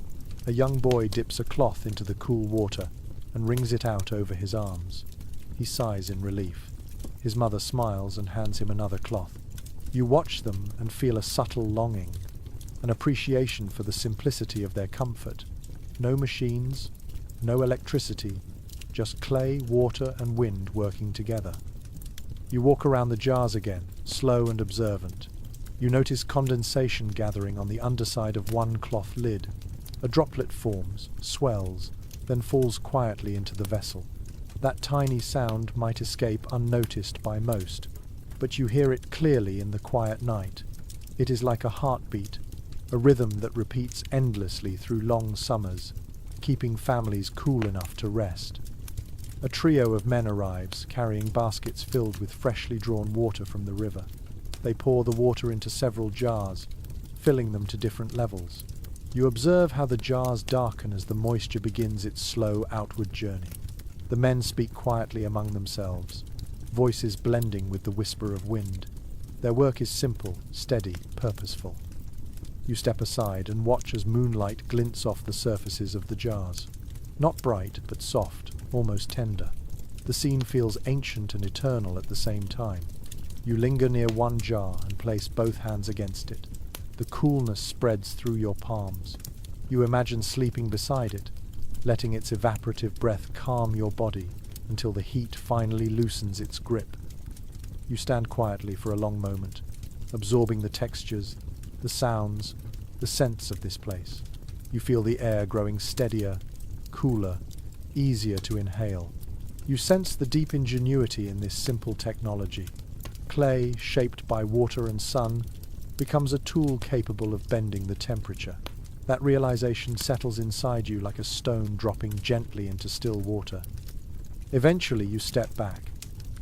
a young boy dips a cloth into the cool water and wrings it out over his arms. He sighs in relief. His mother smiles and hands him another cloth. You watch them and feel a subtle longing, an appreciation for the simplicity of their comfort. No machines, no electricity, just clay, water and wind working together. You walk around the jars again, slow and observant. You notice condensation gathering on the underside of one cloth lid. A droplet forms, swells, then falls quietly into the vessel. That tiny sound might escape unnoticed by most, but you hear it clearly in the quiet night. It is like a heartbeat, a rhythm that repeats endlessly through long summers, keeping families cool enough to rest. A trio of men arrives, carrying baskets filled with freshly drawn water from the river. They pour the water into several jars, filling them to different levels. You observe how the jars darken as the moisture begins its slow outward journey. The men speak quietly among themselves, voices blending with the whisper of wind. Their work is simple, steady, purposeful. You step aside and watch as moonlight glints off the surfaces of the jars. Not bright, but soft, almost tender. The scene feels ancient and eternal at the same time. You linger near one jar and place both hands against it. The coolness spreads through your palms. You imagine sleeping beside it, letting its evaporative breath calm your body until the heat finally loosens its grip. You stand quietly for a long moment, absorbing the textures, the sounds, the scents of this place. You feel the air growing steadier, cooler, easier to inhale. You sense the deep ingenuity in this simple technology. Clay, shaped by water and sun, becomes a tool capable of bending the temperature. That realization settles inside you like a stone dropping gently into still water. Eventually you step back,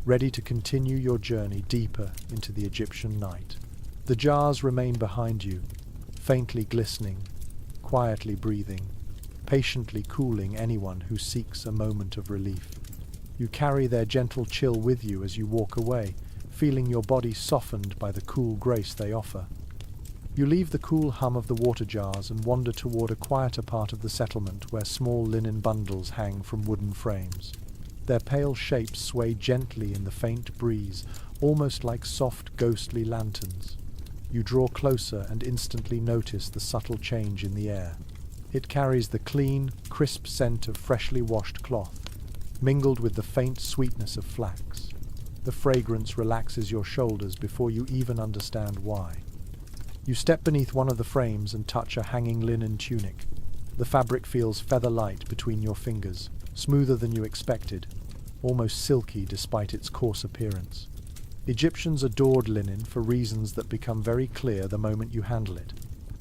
ready to continue your journey deeper into the Egyptian night. The jars remain behind you, faintly glistening, quietly breathing, patiently cooling anyone who seeks a moment of relief. You carry their gentle chill with you as you walk away, feeling your body softened by the cool grace they offer. You leave the cool hum of the water jars and wander toward a quieter part of the settlement where small linen bundles hang from wooden frames. Their pale shapes sway gently in the faint breeze, almost like soft, ghostly lanterns. You draw closer and instantly notice the subtle change in the air. It carries the clean, crisp scent of freshly washed cloth, mingled with the faint sweetness of flax. The fragrance relaxes your shoulders before you even understand why. You step beneath one of the frames and touch a hanging linen tunic. The fabric feels feather-light between your fingers, smoother than you expected, almost silky despite its coarse appearance. Egyptians adored linen for reasons that become very clear the moment you handle it.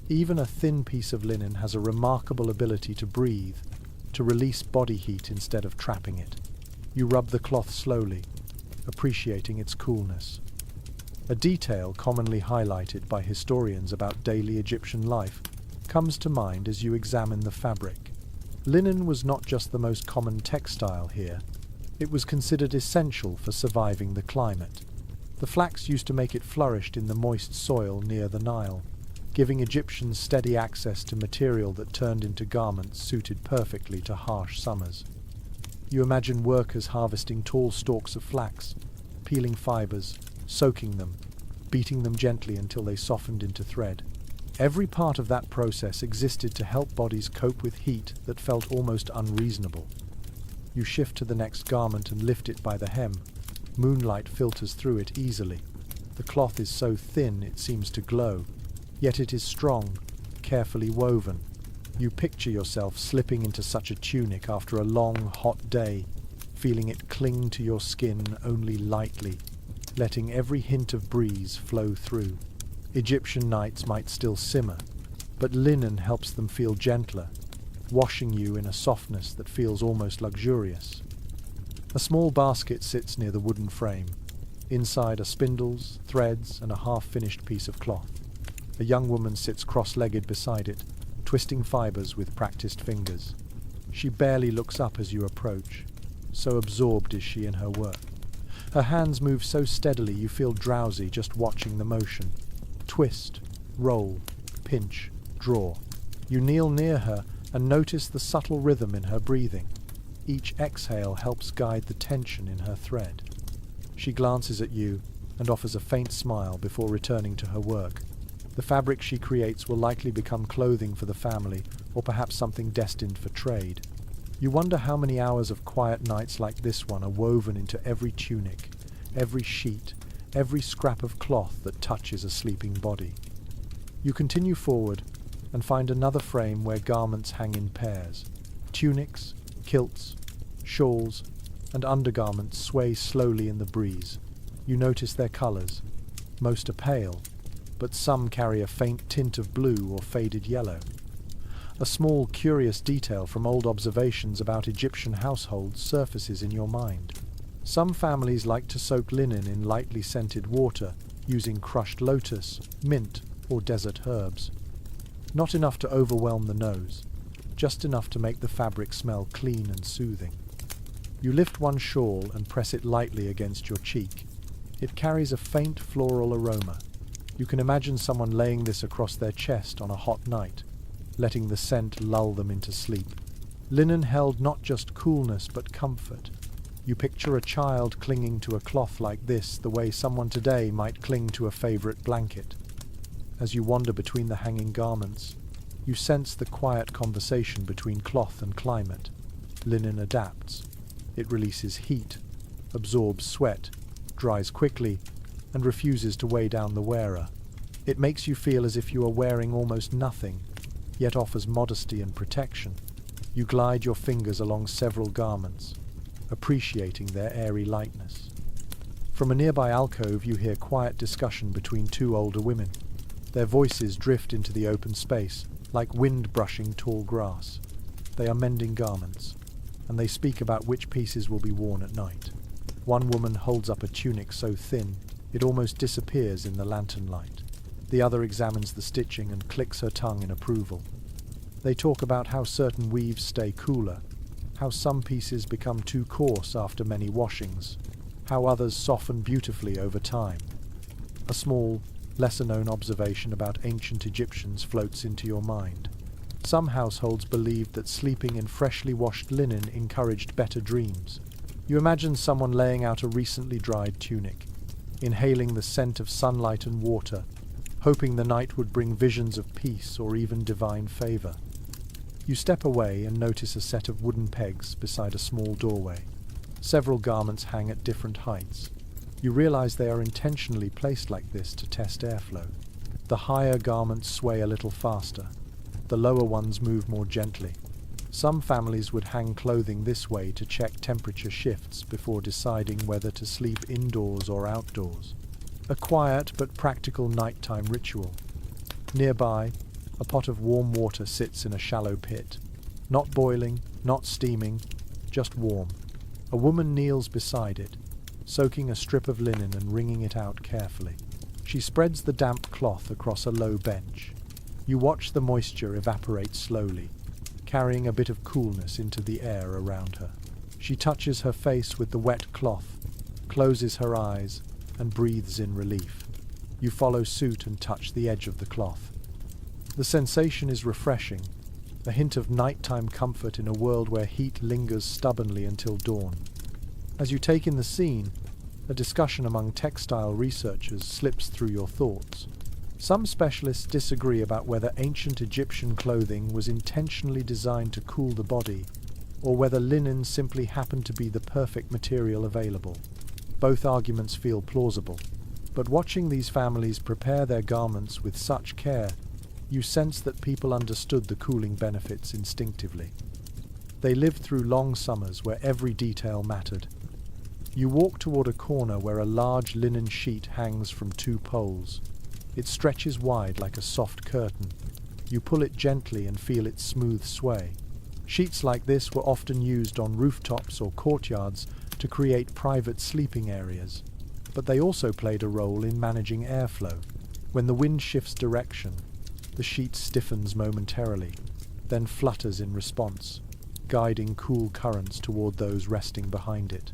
Even a thin piece of linen has a remarkable ability to breathe, to release body heat instead of trapping it. You rub the cloth slowly, appreciating its coolness. A detail commonly highlighted by historians about daily Egyptian life comes to mind as you examine the fabric. Linen was not just the most common textile here, it was considered essential for surviving the climate. The flax used to make it flourish in the moist soil near the Nile, giving Egyptians steady access to material that turned into garments suited perfectly to harsh summers. You imagine workers harvesting tall stalks of flax, peeling fibers, soaking them, beating them gently until they softened into thread. Every part of that process existed to help bodies cope with heat that felt almost unreasonable. You shift to the next garment and lift it by the hem. Moonlight filters through it easily. The cloth is so thin it seems to glow, yet it is strong, carefully woven. You picture yourself slipping into such a tunic after a long, hot day, feeling it cling to your skin only lightly, letting every hint of breeze flow through. Egyptian nights might still simmer, but linen helps them feel gentler, washing you in a softness that feels almost luxurious. A small basket sits near the wooden frame. Inside are spindles, threads, and a half-finished piece of cloth. A young woman sits cross-legged beside it, twisting fibers with practiced fingers. She barely looks up as you approach, so absorbed is she in her work. Her hands move so steadily you feel drowsy just watching the motion. Twist, roll, pinch, draw. You kneel near her and notice the subtle rhythm in her breathing. Each exhale helps guide the tension in her thread. She glances at you and offers a faint smile before returning to her work. The fabric she creates will likely become clothing for the family, or perhaps something destined for trade. You wonder how many hours of quiet nights like this one are woven into every tunic, every sheet, every scrap of cloth that touches a sleeping body. You continue forward and find another frame where garments hang in pairs. Tunics, kilts, shawls, and undergarments sway slowly in the breeze. You notice their colours. Most are pale, but some carry a faint tint of blue or faded yellow. A small, curious detail from old observations about Egyptian households surfaces in your mind. Some families like to soak linen in lightly scented water, using crushed lotus, mint, or desert herbs. Not enough to overwhelm the nose, just enough to make the fabric smell clean and soothing. You lift one shawl and press it lightly against your cheek. It carries a faint floral aroma. You can imagine someone laying this across their chest on a hot night, letting the scent lull them into sleep. Linen held not just coolness but comfort. You picture a child clinging to a cloth like this the way someone today might cling to a favorite blanket. As you wander between the hanging garments, you sense the quiet conversation between cloth and climate. Linen adapts. It releases heat, absorbs sweat, dries quickly, and refuses to weigh down the wearer. It makes you feel as if you are wearing almost nothing, yet offers modesty and protection. You glide your fingers along several garments, appreciating their airy lightness. From a nearby alcove you hear quiet discussion between two older women. Their voices drift into the open space, like wind brushing tall grass. They are mending garments, and they speak about which pieces will be worn at night. One woman holds up a tunic so thin it almost disappears in the lantern light. The other examines the stitching and clicks her tongue in approval. They talk about how certain weaves stay cooler, how some pieces become too coarse after many washings, how others soften beautifully over time. A small, lesser-known observation about ancient Egyptians floats into your mind. Some households believed that sleeping in freshly washed linen encouraged better dreams. You imagine someone laying out a recently dried tunic, inhaling the scent of sunlight and water, hoping the night would bring visions of peace or even divine favor. You step away and notice a set of wooden pegs beside a small doorway. Several garments hang at different heights. You realize they are intentionally placed like this to test airflow. The higher garments sway a little faster. The lower ones move more gently. Some families would hang clothing this way to check temperature shifts before deciding whether to sleep indoors or outdoors. A quiet but practical nighttime ritual. Nearby, a pot of warm water sits in a shallow pit. Not boiling, not steaming, just warm. A woman kneels beside it, soaking a strip of linen and wringing it out carefully. She spreads the damp cloth across a low bench. You watch the moisture evaporate slowly, carrying a bit of coolness into the air around her. She touches her face with the wet cloth, closes her eyes, and breathes in relief. You follow suit and touch the edge of the cloth. The sensation is refreshing, a hint of nighttime comfort in a world where heat lingers stubbornly until dawn. As you take in the scene, a discussion among textile researchers slips through your thoughts. Some specialists disagree about whether ancient Egyptian clothing was intentionally designed to cool the body, or whether linen simply happened to be the perfect material available. Both arguments feel plausible, but watching these families prepare their garments with such care, you sense that people understood the cooling benefits instinctively. They lived through long summers where every detail mattered. You walk toward a corner where a large linen sheet hangs from two poles. It stretches wide like a soft curtain. You pull it gently and feel its smooth sway. Sheets like this were often used on rooftops or courtyards to create private sleeping areas, but they also played a role in managing airflow. When the wind shifts direction, the sheet stiffens momentarily, then flutters in response, guiding cool currents toward those resting behind it.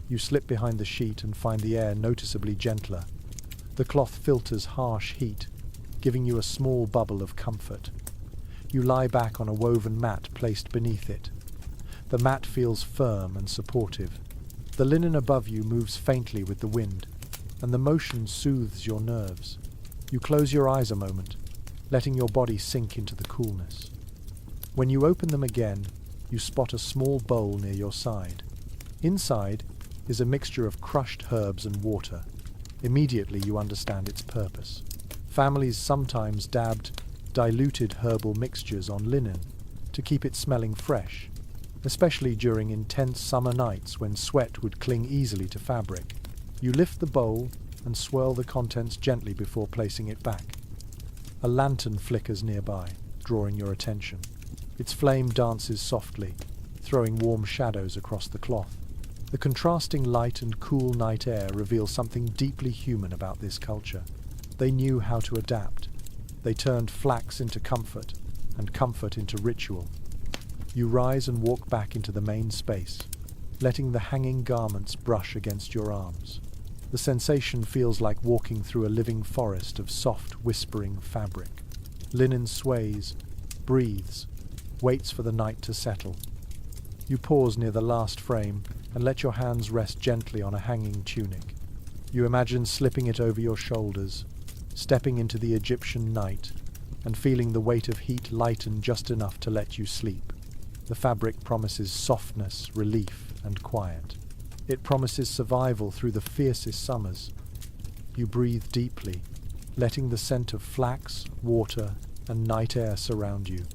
You slip behind the sheet and find the air noticeably gentler. The cloth filters harsh heat, giving you a small bubble of comfort. You lie back on a woven mat placed beneath it. The mat feels firm and supportive. The linen above you moves faintly with the wind, and the motion soothes your nerves. You close your eyes a moment, letting your body sink into the coolness. When you open them again, you spot a small bowl near your side. Inside is a mixture of crushed herbs and water. Immediately you understand its purpose. Families sometimes dabbed diluted herbal mixtures on linen to keep it smelling fresh, especially during intense summer nights when sweat would cling easily to fabric. You lift the bowl and swirl the contents gently before placing it back. A lantern flickers nearby, drawing your attention. Its flame dances softly, throwing warm shadows across the cloth. The contrasting light and cool night air reveal something deeply human about this culture. They knew how to adapt. They turned flax into comfort, and comfort into ritual. You rise and walk back into the main space, letting the hanging garments brush against your arms. The sensation feels like walking through a living forest of soft, whispering fabric. Linen sways, breathes, waits for the night to settle. You pause near the last frame and let your hands rest gently on a hanging tunic. You imagine slipping it over your shoulders, stepping into the Egyptian night, and feeling the weight of heat lighten just enough to let you sleep. The fabric promises softness, relief, and quiet. It promises survival through the fiercest summers. You breathe deeply, letting the scent of flax, water, and night air surround you.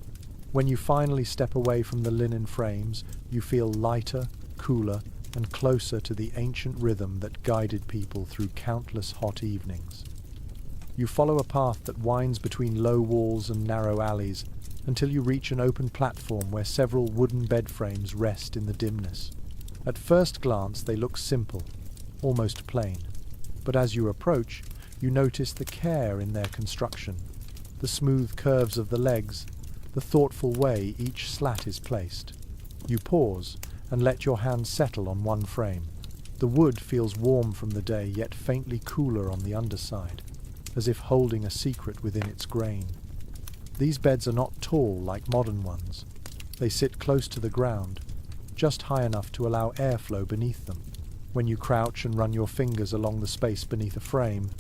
When you finally step away from the linen frames, you feel lighter, cooler, and closer to the ancient rhythm that guided people through countless hot evenings. You follow a path that winds between low walls and narrow alleys until you reach an open platform where several wooden bed frames rest in the dimness. At first glance they look simple, almost plain, but as you approach, you notice the care in their construction, the smooth curves of the legs, the thoughtful way each slat is placed. You pause and let your hands settle on one frame. The wood feels warm from the day, yet faintly cooler on the underside, as if holding a secret within its grain. These beds are not tall like modern ones. They sit close to the ground, just high enough to allow airflow beneath them. When you crouch and run your fingers along the space beneath a frame,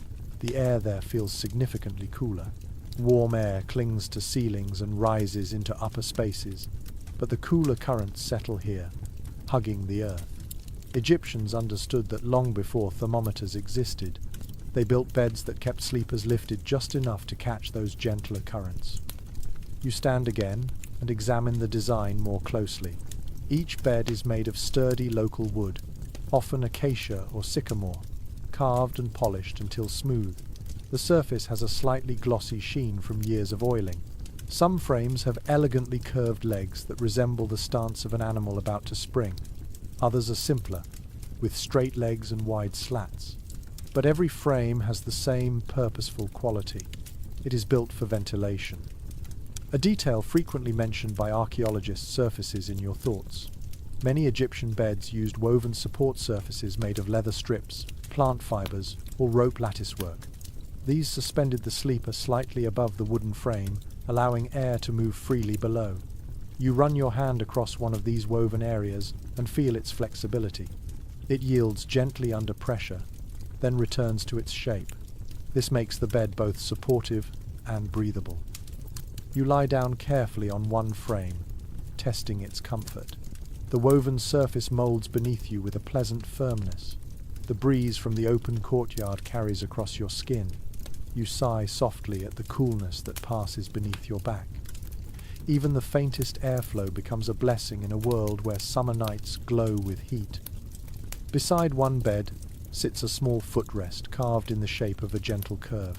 the air there feels significantly cooler. Warm air clings to ceilings and rises into upper spaces, but the cooler currents settle here, hugging the earth. Egyptians understood that long before thermometers existed. They built beds that kept sleepers lifted just enough to catch those gentler currents. You stand again and examine the design more closely. Each bed is made of sturdy local wood, often acacia or sycamore, carved and polished until smooth. The surface has a slightly glossy sheen from years of oiling. Some frames have elegantly curved legs that resemble the stance of an animal about to spring. Others are simpler, with straight legs and wide slats. But every frame has the same purposeful quality. It is built for ventilation. A detail frequently mentioned by archaeologists surfaces in your thoughts. Many Egyptian beds used woven support surfaces made of leather strips, plant fibers, or rope latticework. These suspended the sleeper slightly above the wooden frame, allowing air to move freely below. You run your hand across one of these woven areas and feel its flexibility. It yields gently under pressure, then returns to its shape. This makes the bed both supportive and breathable. You lie down carefully on one frame, testing its comfort. The woven surface molds beneath you with a pleasant firmness. The breeze from the open courtyard carries across your skin. You sigh softly at the coolness that passes beneath your back. Even the faintest airflow becomes a blessing in a world where summer nights glow with heat. Beside one bed sits a small footrest carved in the shape of a gentle curve.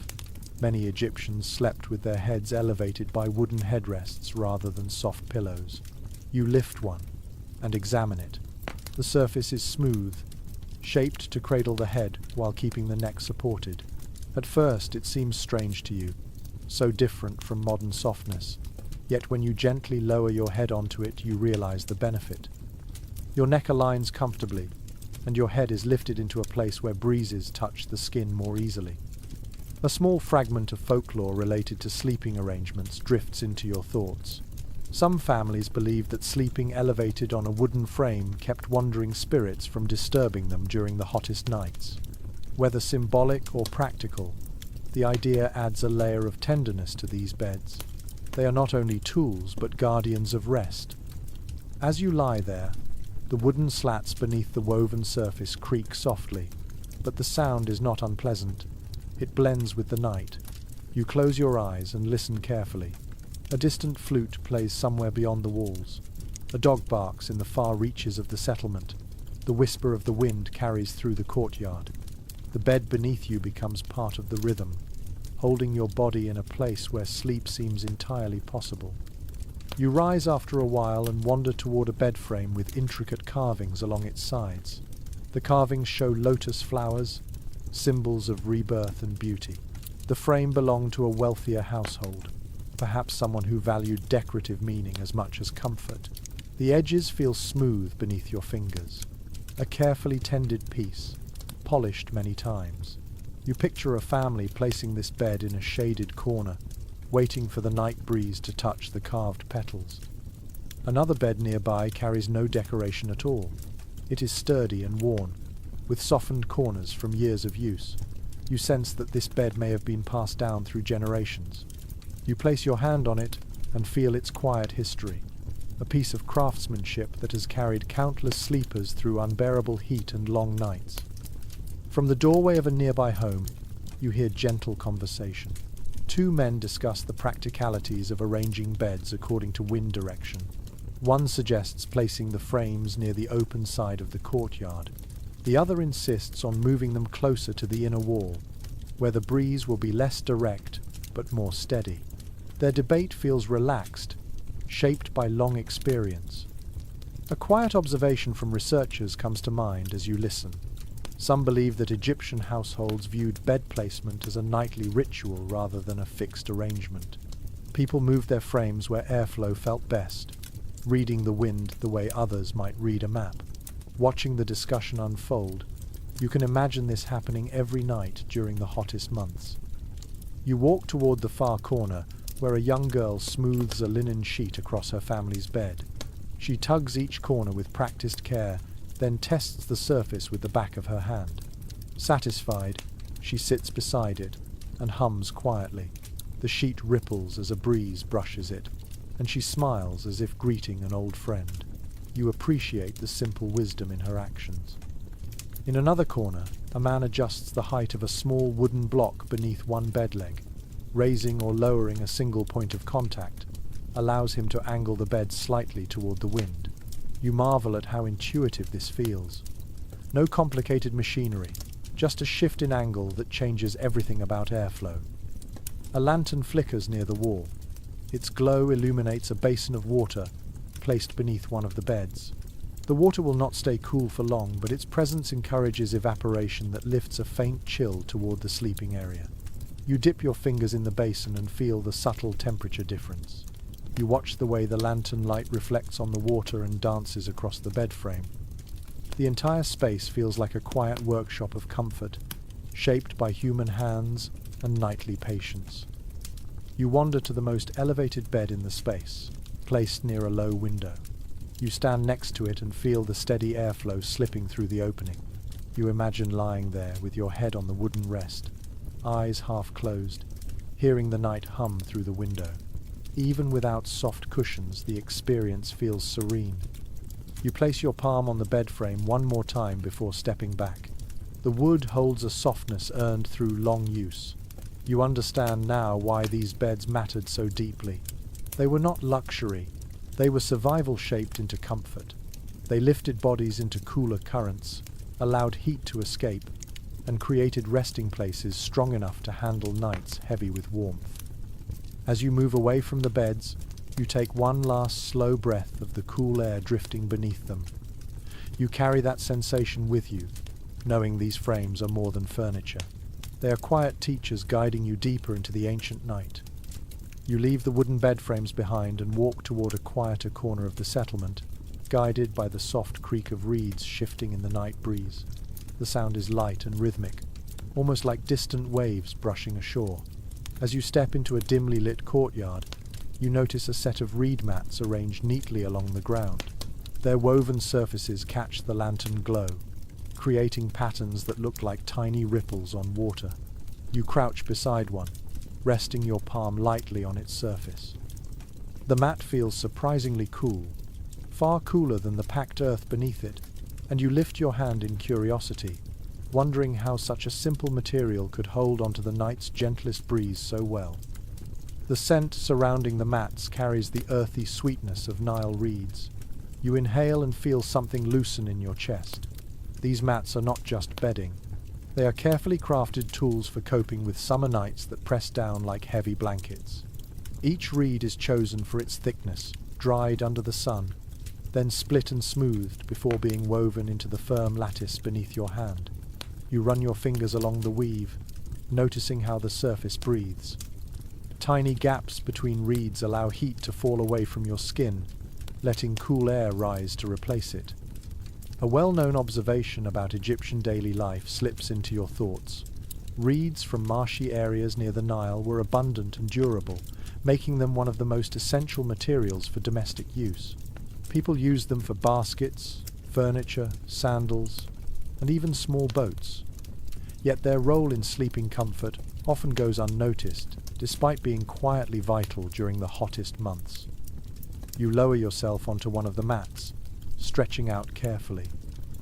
Many Egyptians slept with their heads elevated by wooden headrests rather than soft pillows. You lift one and examine it. The surface is smooth, shaped to cradle the head while keeping the neck supported. At first it seems strange to you, so different from modern softness. Yet when you gently lower your head onto it, you realize the benefit. Your neck aligns comfortably, and your head is lifted into a place where breezes touch the skin more easily. A small fragment of folklore related to sleeping arrangements drifts into your thoughts. Some families believed that sleeping elevated on a wooden frame kept wandering spirits from disturbing them during the hottest nights. Whether symbolic or practical, the idea adds a layer of tenderness to these beds. They are not only tools but guardians of rest. As you lie there, the wooden slats beneath the woven surface creak softly, but the sound is not unpleasant. It blends with the night. You close your eyes and listen carefully. A distant flute plays somewhere beyond the walls. A dog barks in the far reaches of the settlement. The whisper of the wind carries through the courtyard. The bed beneath you becomes part of the rhythm, holding your body in a place where sleep seems entirely possible. You rise after a while and wander toward a bed frame with intricate carvings along its sides. The carvings show lotus flowers, symbols of rebirth and beauty. The frame belonged to a wealthier household, perhaps someone who valued decorative meaning as much as comfort. The edges feel smooth beneath your fingers, a carefully tended piece, polished many times. You picture a family placing this bed in a shaded corner, waiting for the night breeze to touch the carved petals. Another bed nearby carries no decoration at all. It is sturdy and worn, with softened corners from years of use. You sense that this bed may have been passed down through generations. You place your hand on it and feel its quiet history, a piece of craftsmanship that has carried countless sleepers through unbearable heat and long nights. From the doorway of a nearby home, you hear gentle conversation. Two men discuss the practicalities of arranging beds according to wind direction. One suggests placing the frames near the open side of the courtyard. The other insists on moving them closer to the inner wall, where the breeze will be less direct but more steady. Their debate feels relaxed, shaped by long experience. A quiet observation from researchers comes to mind as you listen. Some believe that Egyptian households viewed bed placement as a nightly ritual rather than a fixed arrangement. People moved their frames where airflow felt best, reading the wind the way others might read a map. Watching the discussion unfold, you can imagine this happening every night during the hottest months. You walk toward the far corner, where a young girl smooths a linen sheet across her family's bed. She tugs each corner with practiced care, then tests the surface with the back of her hand. Satisfied, she sits beside it and hums quietly. The sheet ripples as a breeze brushes it, and she smiles as if greeting an old friend. You appreciate the simple wisdom in her actions. In another corner, a man adjusts the height of a small wooden block beneath one bed leg. Raising or lowering a single point of contact allows him to angle the bed slightly toward the wind. You marvel at how intuitive this feels. No complicated machinery, just a shift in angle that changes everything about airflow. A lantern flickers near the wall. Its glow illuminates a basin of water placed beneath one of the beds. The water will not stay cool for long, but its presence encourages evaporation that lifts a faint chill toward the sleeping area. You dip your fingers in the basin and feel the subtle temperature difference. You watch the way the lantern light reflects on the water and dances across the bed frame. The entire space feels like a quiet workshop of comfort, shaped by human hands and nightly patience. You wander to the most elevated bed in the space, placed near a low window. You stand next to it and feel the steady airflow slipping through the opening. You imagine lying there with your head on the wooden rest, eyes half closed, hearing the night hum through the window. Even without soft cushions, the experience feels serene. You place your palm on the bed frame one more time before stepping back. The wood holds a softness earned through long use. You understand now why these beds mattered so deeply. They were not luxury. They were survival shaped into comfort. They lifted bodies into cooler currents, allowed heat to escape, and created resting places strong enough to handle nights heavy with warmth. As you move away from the beds, you take one last slow breath of the cool air drifting beneath them. You carry that sensation with you, knowing these frames are more than furniture. They are quiet teachers guiding you deeper into the ancient night. You leave the wooden bed frames behind and walk toward a quieter corner of the settlement, guided by the soft creak of reeds shifting in the night breeze. The sound is light and rhythmic, almost like distant waves brushing ashore. As you step into a dimly lit courtyard, you notice a set of reed mats arranged neatly along the ground. Their woven surfaces catch the lantern glow, creating patterns that look like tiny ripples on water. You crouch beside one, resting your palm lightly on its surface. The mat feels surprisingly cool, far cooler than the packed earth beneath it, and you lift your hand in curiosity, wondering how such a simple material could hold onto the night's gentlest breeze so well. The scent surrounding the mats carries the earthy sweetness of Nile reeds. You inhale and feel something loosen in your chest. These mats are not just bedding. They are carefully crafted tools for coping with summer nights that press down like heavy blankets. Each reed is chosen for its thickness, dried under the sun, then split and smoothed before being woven into the firm lattice beneath your hand. You run your fingers along the weave, noticing how the surface breathes. Tiny gaps between reeds allow heat to fall away from your skin, letting cool air rise to replace it. A well-known observation about Egyptian daily life slips into your thoughts. Reeds from marshy areas near the Nile were abundant and durable, making them one of the most essential materials for domestic use. People used them for baskets, furniture, sandals, and even small boats. Yet their role in sleeping comfort often goes unnoticed, despite being quietly vital during the hottest months. You lower yourself onto one of the mats, stretching out carefully.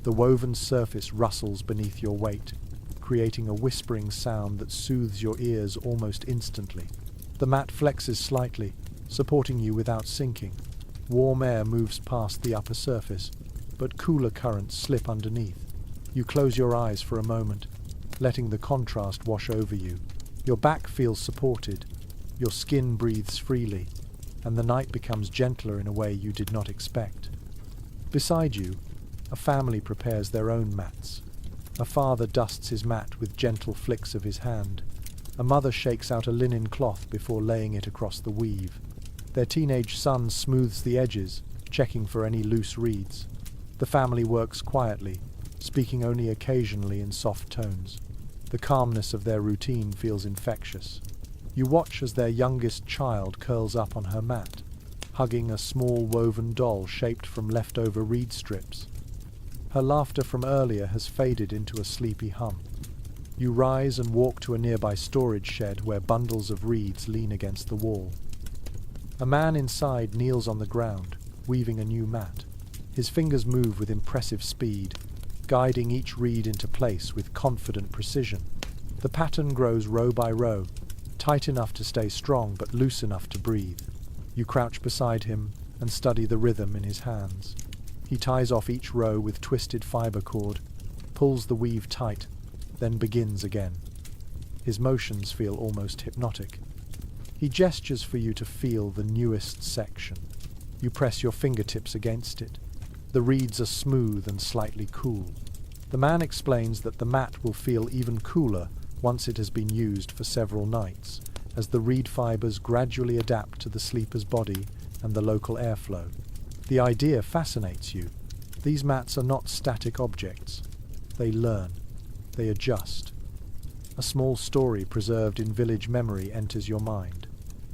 The woven surface rustles beneath your weight, creating a whispering sound that soothes your ears almost instantly. The mat flexes slightly, supporting you without sinking. Warm air moves past the upper surface, but cooler currents slip underneath. You close your eyes for a moment, letting the contrast wash over you. Your back feels supported, your skin breathes freely, and the night becomes gentler in a way you did not expect. Beside you, a family prepares their own mats. A father dusts his mat with gentle flicks of his hand. A mother shakes out a linen cloth before laying it across the weave. Their teenage son smooths the edges, checking for any loose reeds. The family works quietly, speaking only occasionally in soft tones. The calmness of their routine feels infectious. You watch as their youngest child curls up on her mat, hugging a small woven doll shaped from leftover reed strips. Her laughter from earlier has faded into a sleepy hum. You rise and walk to a nearby storage shed where bundles of reeds lean against the wall. A man inside kneels on the ground, weaving a new mat. His fingers move with impressive speed, guiding each reed into place with confident precision. The pattern grows row by row, tight enough to stay strong but loose enough to breathe. You crouch beside him and study the rhythm in his hands. He ties off each row with twisted fiber cord, pulls the weave tight, then begins again. His motions feel almost hypnotic. He gestures for you to feel the newest section. You press your fingertips against it. The reeds are smooth and slightly cool. The man explains that the mat will feel even cooler once it has been used for several nights, as the reed fibers gradually adapt to the sleeper's body and the local airflow. The idea fascinates you. These mats are not static objects. They learn. They adjust. A small story preserved in village memory enters your mind.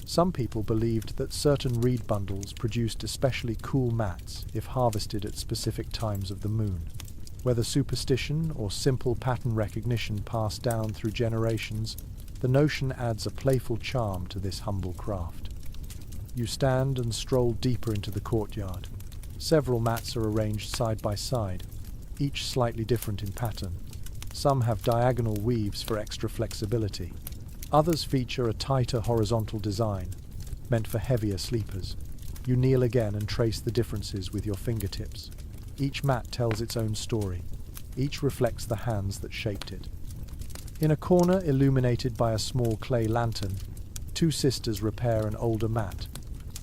Some people believed that certain reed bundles produced especially cool mats if harvested at specific times of the moon. Whether superstition or simple pattern recognition passed down through generations, the notion adds a playful charm to this humble craft. You stand and stroll deeper into the courtyard. Several mats are arranged side by side, each slightly different in pattern. Some have diagonal weaves for extra flexibility. Others feature a tighter horizontal design, meant for heavier sleepers. You kneel again and trace the differences with your fingertips. Each mat tells its own story. Each reflects the hands that shaped it. In a corner illuminated by a small clay lantern, two sisters repair an older mat.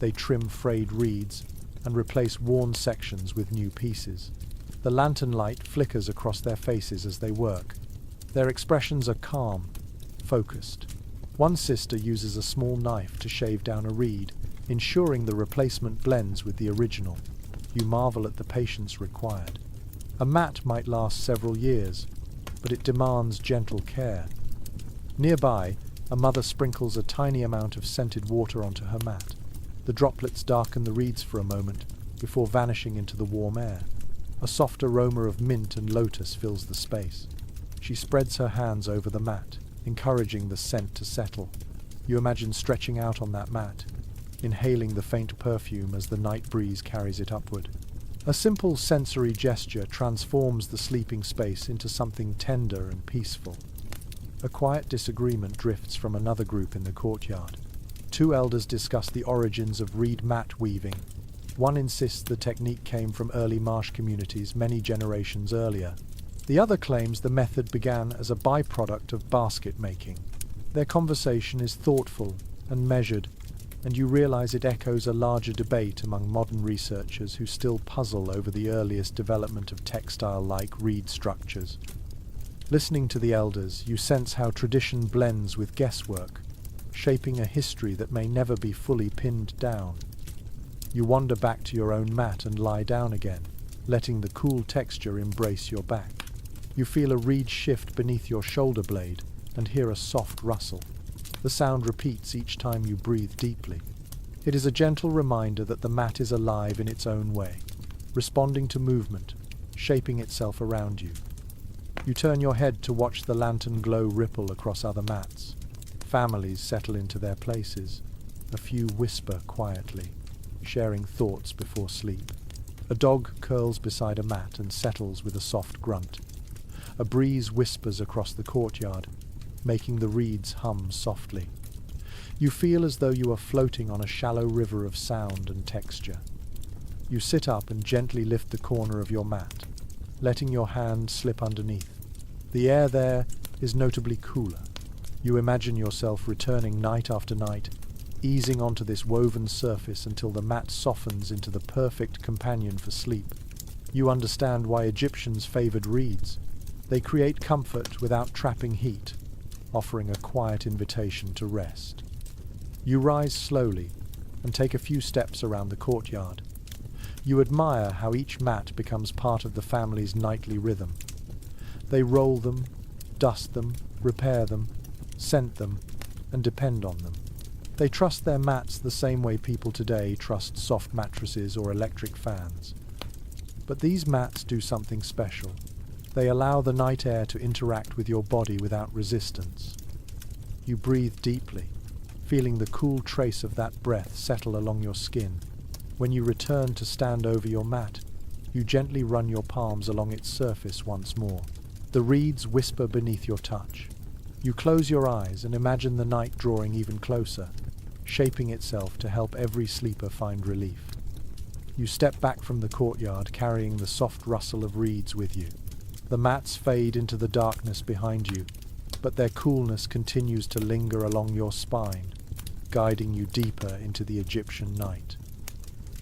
They trim frayed reeds and replace worn sections with new pieces. The lantern light flickers across their faces as they work. Their expressions are calm, focused. One sister uses a small knife to shave down a reed, ensuring the replacement blends with the original. You marvel at the patience required. A mat might last several years, but it demands gentle care. Nearby, a mother sprinkles a tiny amount of scented water onto her mat. The droplets darken the reeds for a moment before vanishing into the warm air. A soft aroma of mint and lotus fills the space. She spreads her hands over the mat, encouraging the scent to settle. You imagine stretching out on that mat, inhaling the faint perfume as the night breeze carries it upward. A simple sensory gesture transforms the sleeping space into something tender and peaceful. A quiet disagreement drifts from another group in the courtyard. Two elders discuss the origins of reed mat weaving. One insists the technique came from early marsh communities many generations earlier. The other claims the method began as a byproduct of basket making. Their conversation is thoughtful and measured, and you realize it echoes a larger debate among modern researchers who still puzzle over the earliest development of textile-like reed structures. Listening to the elders, you sense how tradition blends with guesswork, shaping a history that may never be fully pinned down. You wander back to your own mat and lie down again, letting the cool texture embrace your back. You feel a reed shift beneath your shoulder blade and hear a soft rustle. The sound repeats each time you breathe deeply. It is a gentle reminder that the mat is alive in its own way, responding to movement, shaping itself around you. You turn your head to watch the lantern glow ripple across other mats. Families settle into their places. A few whisper quietly, sharing thoughts before sleep. A dog curls beside a mat and settles with a soft grunt. A breeze whispers across the courtyard, making the reeds hum softly. You feel as though you are floating on a shallow river of sound and texture. You sit up and gently lift the corner of your mat, letting your hand slip underneath. The air there is notably cooler. You imagine yourself returning night after night, easing onto this woven surface until the mat softens into the perfect companion for sleep. You understand why Egyptians favored reeds. They create comfort without trapping heat, offering a quiet invitation to rest. You rise slowly and take a few steps around the courtyard. You admire how each mat becomes part of the family's nightly rhythm. They roll them, dust them, repair them, scent them, and depend on them. They trust their mats the same way people today trust soft mattresses or electric fans. But these mats do something special. They allow the night air to interact with your body without resistance. You breathe deeply, feeling the cool trace of that breath settle along your skin. When you return to stand over your mat, you gently run your palms along its surface once more. The reeds whisper beneath your touch. You close your eyes and imagine the night drawing even closer, shaping itself to help every sleeper find relief. You step back from the courtyard carrying the soft rustle of reeds with you. The mats fade into the darkness behind you, but their coolness continues to linger along your spine, guiding you deeper into the Egyptian night.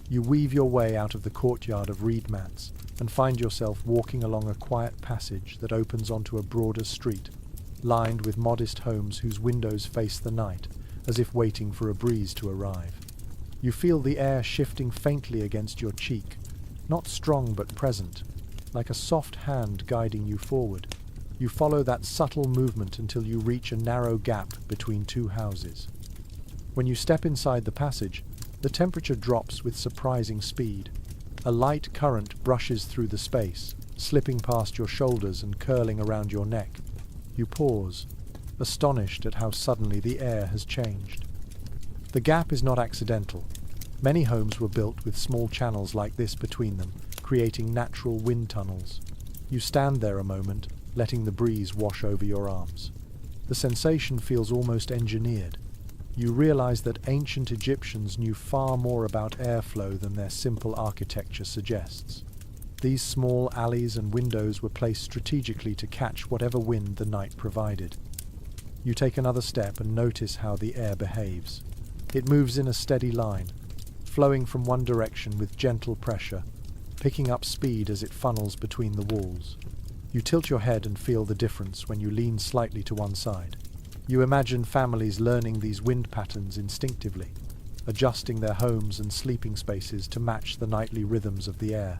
You weave your way out of the courtyard of reed mats and find yourself walking along a quiet passage that opens onto a broader street, lined with modest homes whose windows face the night, as if waiting for a breeze to arrive. You feel the air shifting faintly against your cheek, not strong but present, like a soft hand guiding you forward. You follow that subtle movement until you reach a narrow gap between two houses. When you step inside the passage, the temperature drops with surprising speed. A light current brushes through the space, slipping past your shoulders and curling around your neck. You pause, astonished at how suddenly the air has changed. The gap is not accidental. Many homes were built with small channels like this between them, creating natural wind tunnels. You stand there a moment, letting the breeze wash over your arms. The sensation feels almost engineered. You realize that ancient Egyptians knew far more about airflow than their simple architecture suggests. These small alleys and windows were placed strategically to catch whatever wind the night provided. You take another step and notice how the air behaves. It moves in a steady line, flowing from one direction with gentle pressure, picking up speed as it funnels between the walls. You tilt your head and feel the difference when you lean slightly to one side. You imagine families learning these wind patterns instinctively, adjusting their homes and sleeping spaces to match the nightly rhythms of the air.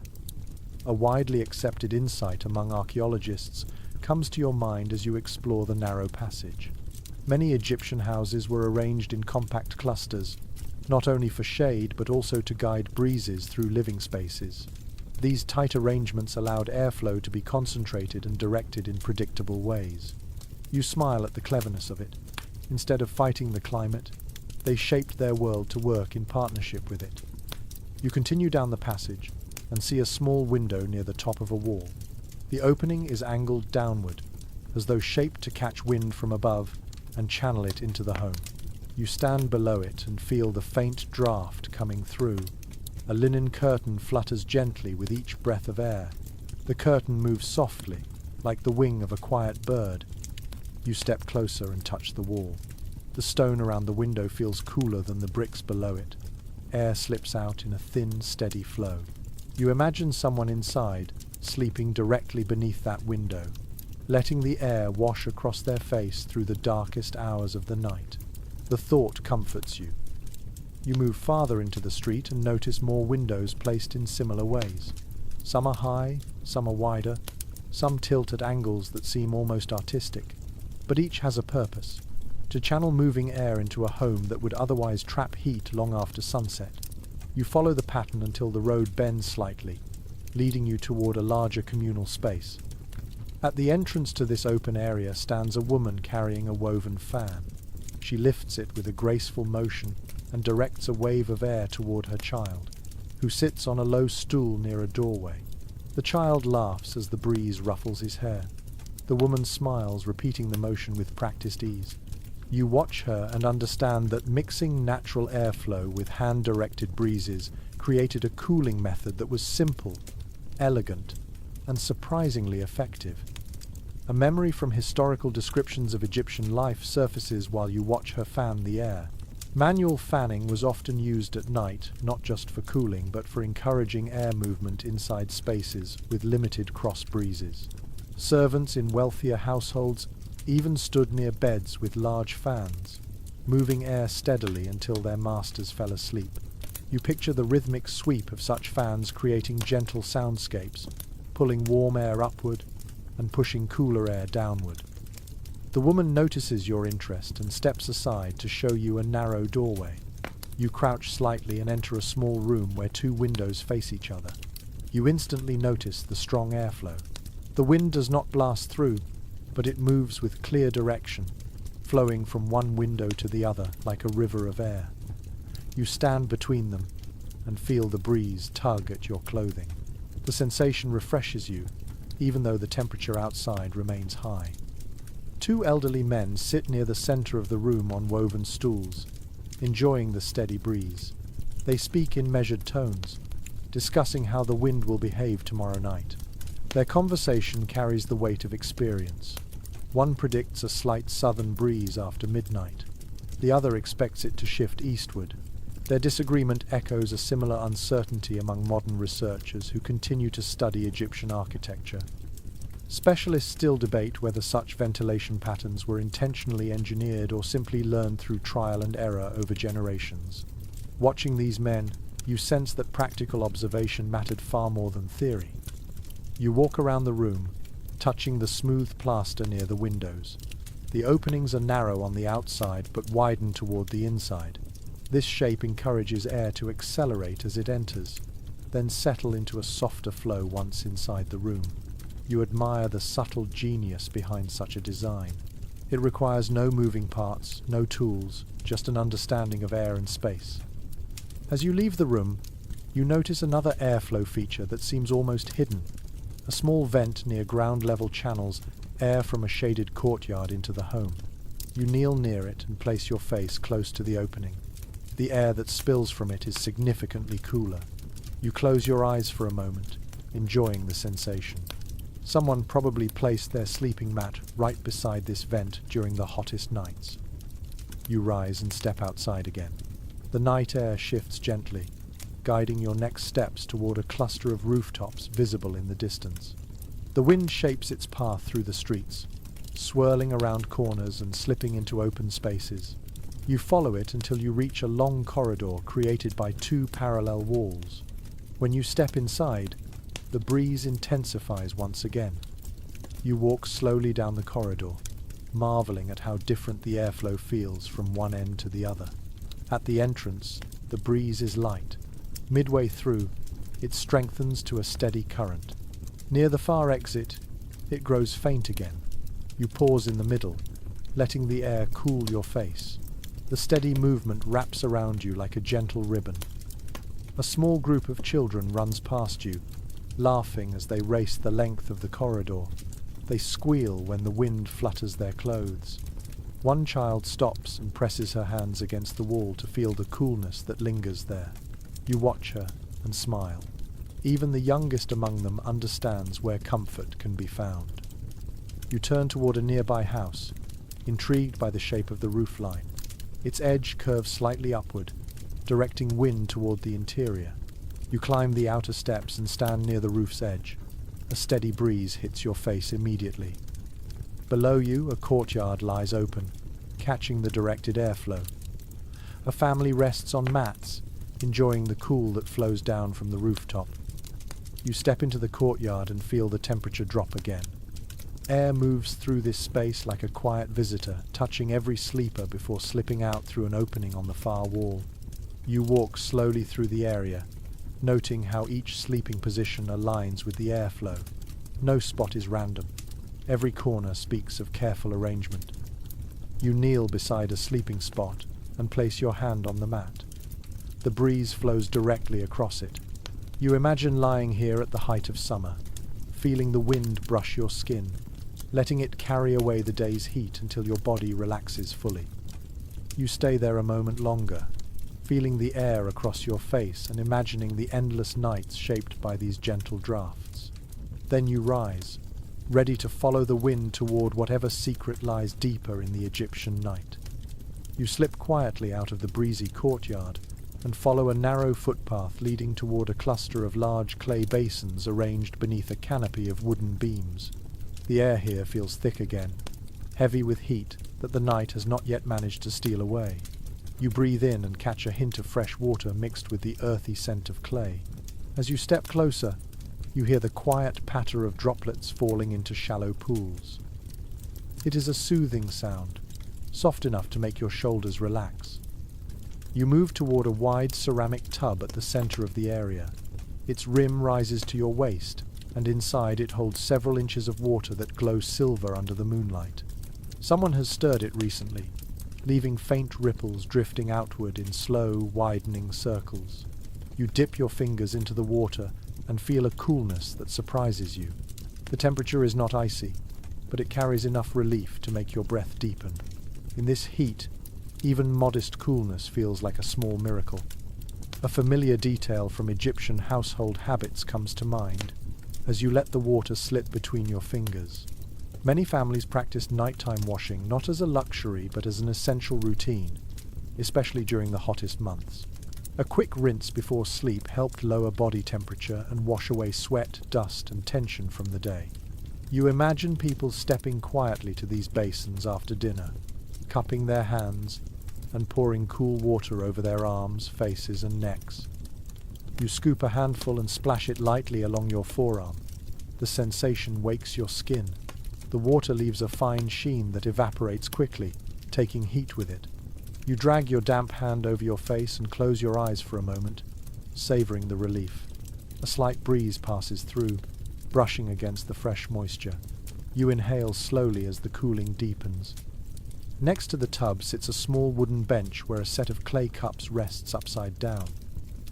A widely accepted insight among archaeologists comes to your mind as you explore the narrow passage. Many Egyptian houses were arranged in compact clusters, not only for shade but also to guide breezes through living spaces. These tight arrangements allowed airflow to be concentrated and directed in predictable ways. You smile at the cleverness of it. Instead of fighting the climate, they shaped their world to work in partnership with it. You continue down the passage and see a small window near the top of a wall. The opening is angled downward, as though shaped to catch wind from above and channel it into the home. You stand below it and feel the faint draft coming through. A linen curtain flutters gently with each breath of air. The curtain moves softly, like the wing of a quiet bird. You step closer and touch the wall. The stone around the window feels cooler than the bricks below it. Air slips out in a thin, steady flow. You imagine someone inside, sleeping directly beneath that window, letting the air wash across their face through the darkest hours of the night. The thought comforts you. You move farther into the street and notice more windows placed in similar ways. Some are high, some are wider, some tilt at angles that seem almost artistic. But each has a purpose: to channel moving air into a home that would otherwise trap heat long after sunset. You follow the pattern until the road bends slightly, leading you toward a larger communal space. At the entrance to this open area stands a woman carrying a woven fan. She lifts it with a graceful motion and directs a wave of air toward her child, who sits on a low stool near a doorway. The child laughs as the breeze ruffles his hair. The woman smiles, repeating the motion with practiced ease. You watch her and understand that mixing natural airflow with hand-directed breezes created a cooling method that was simple, elegant, and surprisingly effective. A memory from historical descriptions of Egyptian life surfaces while you watch her fan the air. Manual fanning was often used at night, not just for cooling, but for encouraging air movement inside spaces with limited cross breezes. Servants in wealthier households even stood near beds with large fans, moving air steadily until their masters fell asleep. You picture the rhythmic sweep of such fans creating gentle soundscapes, pulling warm air upward and pushing cooler air downward. The woman notices your interest and steps aside to show you a narrow doorway. You crouch slightly and enter a small room where two windows face each other. You instantly notice the strong airflow. The wind does not blast through, but it moves with clear direction, flowing from one window to the other like a river of air. You stand between them and feel the breeze tug at your clothing. The sensation refreshes you, even though the temperature outside remains high. Two elderly men sit near the center of the room on woven stools, enjoying the steady breeze. They speak in measured tones, discussing how the wind will behave tomorrow night. Their conversation carries the weight of experience. One predicts a slight southern breeze after midnight. The other expects it to shift eastward. Their disagreement echoes a similar uncertainty among modern researchers who continue to study Egyptian architecture. Specialists still debate whether such ventilation patterns were intentionally engineered or simply learned through trial and error over generations. Watching these men, you sense that practical observation mattered far more than theory. You walk around the room, touching the smooth plaster near the windows. The openings are narrow on the outside but widen toward the inside. This shape encourages air to accelerate as it enters, then settle into a softer flow once inside the room. You admire the subtle genius behind such a design. It requires no moving parts, no tools, just an understanding of air and space. As you leave the room, you notice another airflow feature that seems almost hidden. A small vent near ground-level channels air from a shaded courtyard into the home. You kneel near it and place your face close to the opening. The air that spills from it is significantly cooler. You close your eyes for a moment, enjoying the sensation. Someone probably placed their sleeping mat right beside this vent during the hottest nights. You rise and step outside again. The night air shifts gently, guiding your next steps toward a cluster of rooftops visible in the distance. The wind shapes its path through the streets, swirling around corners and slipping into open spaces. You follow it until you reach a long corridor created by two parallel walls. When you step inside, the breeze intensifies once again. You walk slowly down the corridor, marveling at how different the airflow feels from one end to the other. At the entrance, the breeze is light. Midway through, it strengthens to a steady current. Near the far exit, it grows faint again. You pause in the middle, letting the air cool your face. The steady movement wraps around you like a gentle ribbon. A small group of children runs past you, laughing as they race the length of the corridor. They squeal when the wind flutters their clothes. One child stops and presses her hands against the wall to feel the coolness that lingers there. You watch her and smile. Even the youngest among them understands where comfort can be found. You turn toward a nearby house, intrigued by the shape of the roofline. Its edge curves slightly upward, directing wind toward the interior. You climb the outer steps and stand near the roof's edge. A steady breeze hits your face immediately. Below you, a courtyard lies open, catching the directed airflow. A family rests on mats, enjoying the cool that flows down from the rooftop. You step into the courtyard and feel the temperature drop again. Air moves through this space like a quiet visitor, touching every sleeper before slipping out through an opening on the far wall. You walk slowly through the area, noting how each sleeping position aligns with the airflow. No spot is random. Every corner speaks of careful arrangement. You kneel beside a sleeping spot and place your hand on the mat. The breeze flows directly across it. You imagine lying here at the height of summer, feeling the wind brush your skin, letting it carry away the day's heat until your body relaxes fully. You stay there a moment longer, feeling the air across your face and imagining the endless nights shaped by these gentle drafts. Then you rise, ready to follow the wind toward whatever secret lies deeper in the Egyptian night. You slip quietly out of the breezy courtyard and follow a narrow footpath leading toward a cluster of large clay basins arranged beneath a canopy of wooden beams. The air here feels thick again, heavy with heat that the night has not yet managed to steal away. You breathe in and catch a hint of fresh water mixed with the earthy scent of clay. As you step closer, you hear the quiet patter of droplets falling into shallow pools. It is a soothing sound, soft enough to make your shoulders relax. You move toward a wide ceramic tub at the center of the area. Its rim rises to your waist, and inside it holds several inches of water that glows silver under the moonlight. Someone has stirred it recently, leaving faint ripples drifting outward in slow, widening circles. You dip your fingers into the water and feel a coolness that surprises you. The temperature is not icy, but it carries enough relief to make your breath deepen. In this heat, even modest coolness feels like a small miracle. A familiar detail from Egyptian household habits comes to mind as you let the water slip between your fingers. Many families practice nighttime washing not as a luxury but as an essential routine, especially during the hottest months. A quick rinse before sleep helped lower body temperature and wash away sweat, dust, and tension from the day. You imagine people stepping quietly to these basins after dinner, cupping their hands and pouring cool water over their arms, faces, and necks. You scoop a handful and splash it lightly along your forearm. The sensation wakes your skin. The water leaves a fine sheen that evaporates quickly, taking heat with it. You drag your damp hand over your face and close your eyes for a moment, savoring the relief. A slight breeze passes through, brushing against the fresh moisture. You inhale slowly as the cooling deepens. Next to the tub sits a small wooden bench where a set of clay cups rests upside down.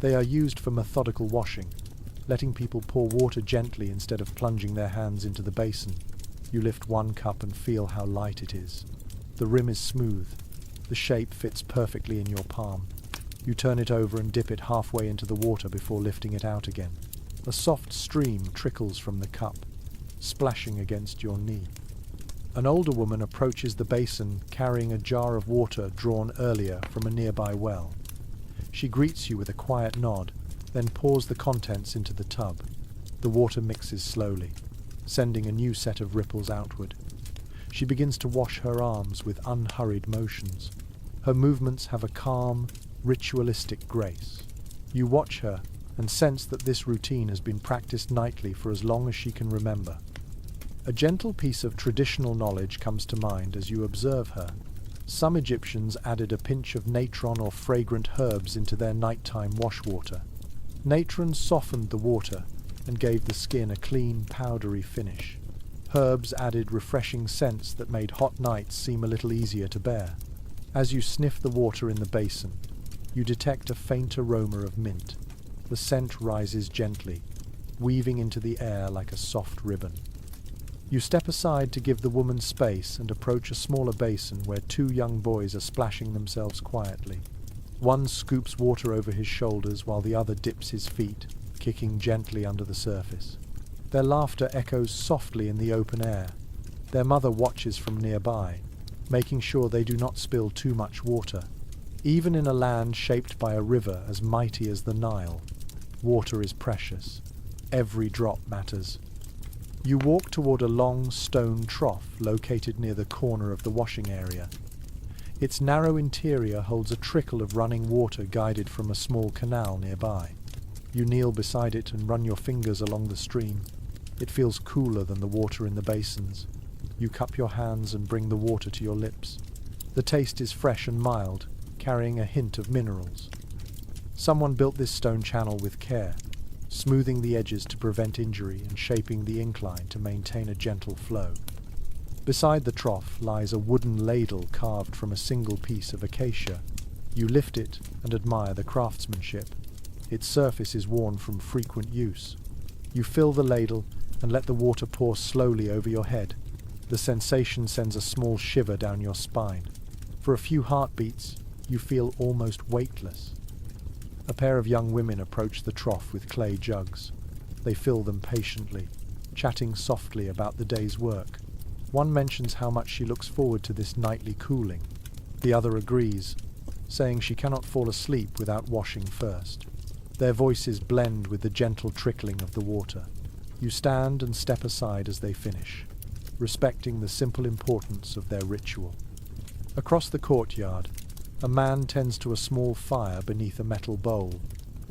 They are used for methodical washing, letting people pour water gently instead of plunging their hands into the basin. You lift one cup and feel how light it is. The rim is smooth. The shape fits perfectly in your palm. You turn it over and dip it halfway into the water before lifting it out again. A soft stream trickles from the cup, splashing against your knee. An older woman approaches the basin carrying a jar of water drawn earlier from a nearby well. She greets you with a quiet nod, then pours the contents into the tub. The water mixes slowly, sending a new set of ripples outward. She begins to wash her arms with unhurried motions. Her movements have a calm, ritualistic grace. You watch her and sense that this routine has been practiced nightly for as long as she can remember. A gentle piece of traditional knowledge comes to mind as you observe her. Some Egyptians added a pinch of natron or fragrant herbs into their nighttime wash water. Natron softened the water and gave the skin a clean, powdery finish. Herbs added refreshing scents that made hot nights seem a little easier to bear. As you sniff the water in the basin, you detect a faint aroma of mint. The scent rises gently, weaving into the air like a soft ribbon. You step aside to give the woman space and approach a smaller basin where two young boys are splashing themselves quietly. One scoops water over his shoulders while the other dips his feet, kicking gently under the surface. Their laughter echoes softly in the open air. Their mother watches from nearby, making sure they do not spill too much water. Even in a land shaped by a river as mighty as the Nile, water is precious. Every drop matters. You walk toward a long stone trough located near the corner of the washing area. Its narrow interior holds a trickle of running water guided from a small canal nearby. You kneel beside it and run your fingers along the stream. It feels cooler than the water in the basins. You cup your hands and bring the water to your lips. The taste is fresh and mild, carrying a hint of minerals. Someone built this stone channel with care, smoothing the edges to prevent injury and shaping the incline to maintain a gentle flow. Beside the trough lies a wooden ladle carved from a single piece of acacia. You lift it and admire the craftsmanship. Its surface is worn from frequent use. You fill the ladle and let the water pour slowly over your head. The sensation sends a small shiver down your spine. For a few heartbeats, you feel almost weightless. A pair of young women approach the trough with clay jugs. They fill them patiently, chatting softly about the day's work. One mentions how much she looks forward to this nightly cooling. The other agrees, saying she cannot fall asleep without washing first. Their voices blend with the gentle trickling of the water. You stand and step aside as they finish, respecting the simple importance of their ritual. Across the courtyard, a man tends to a small fire beneath a metal bowl.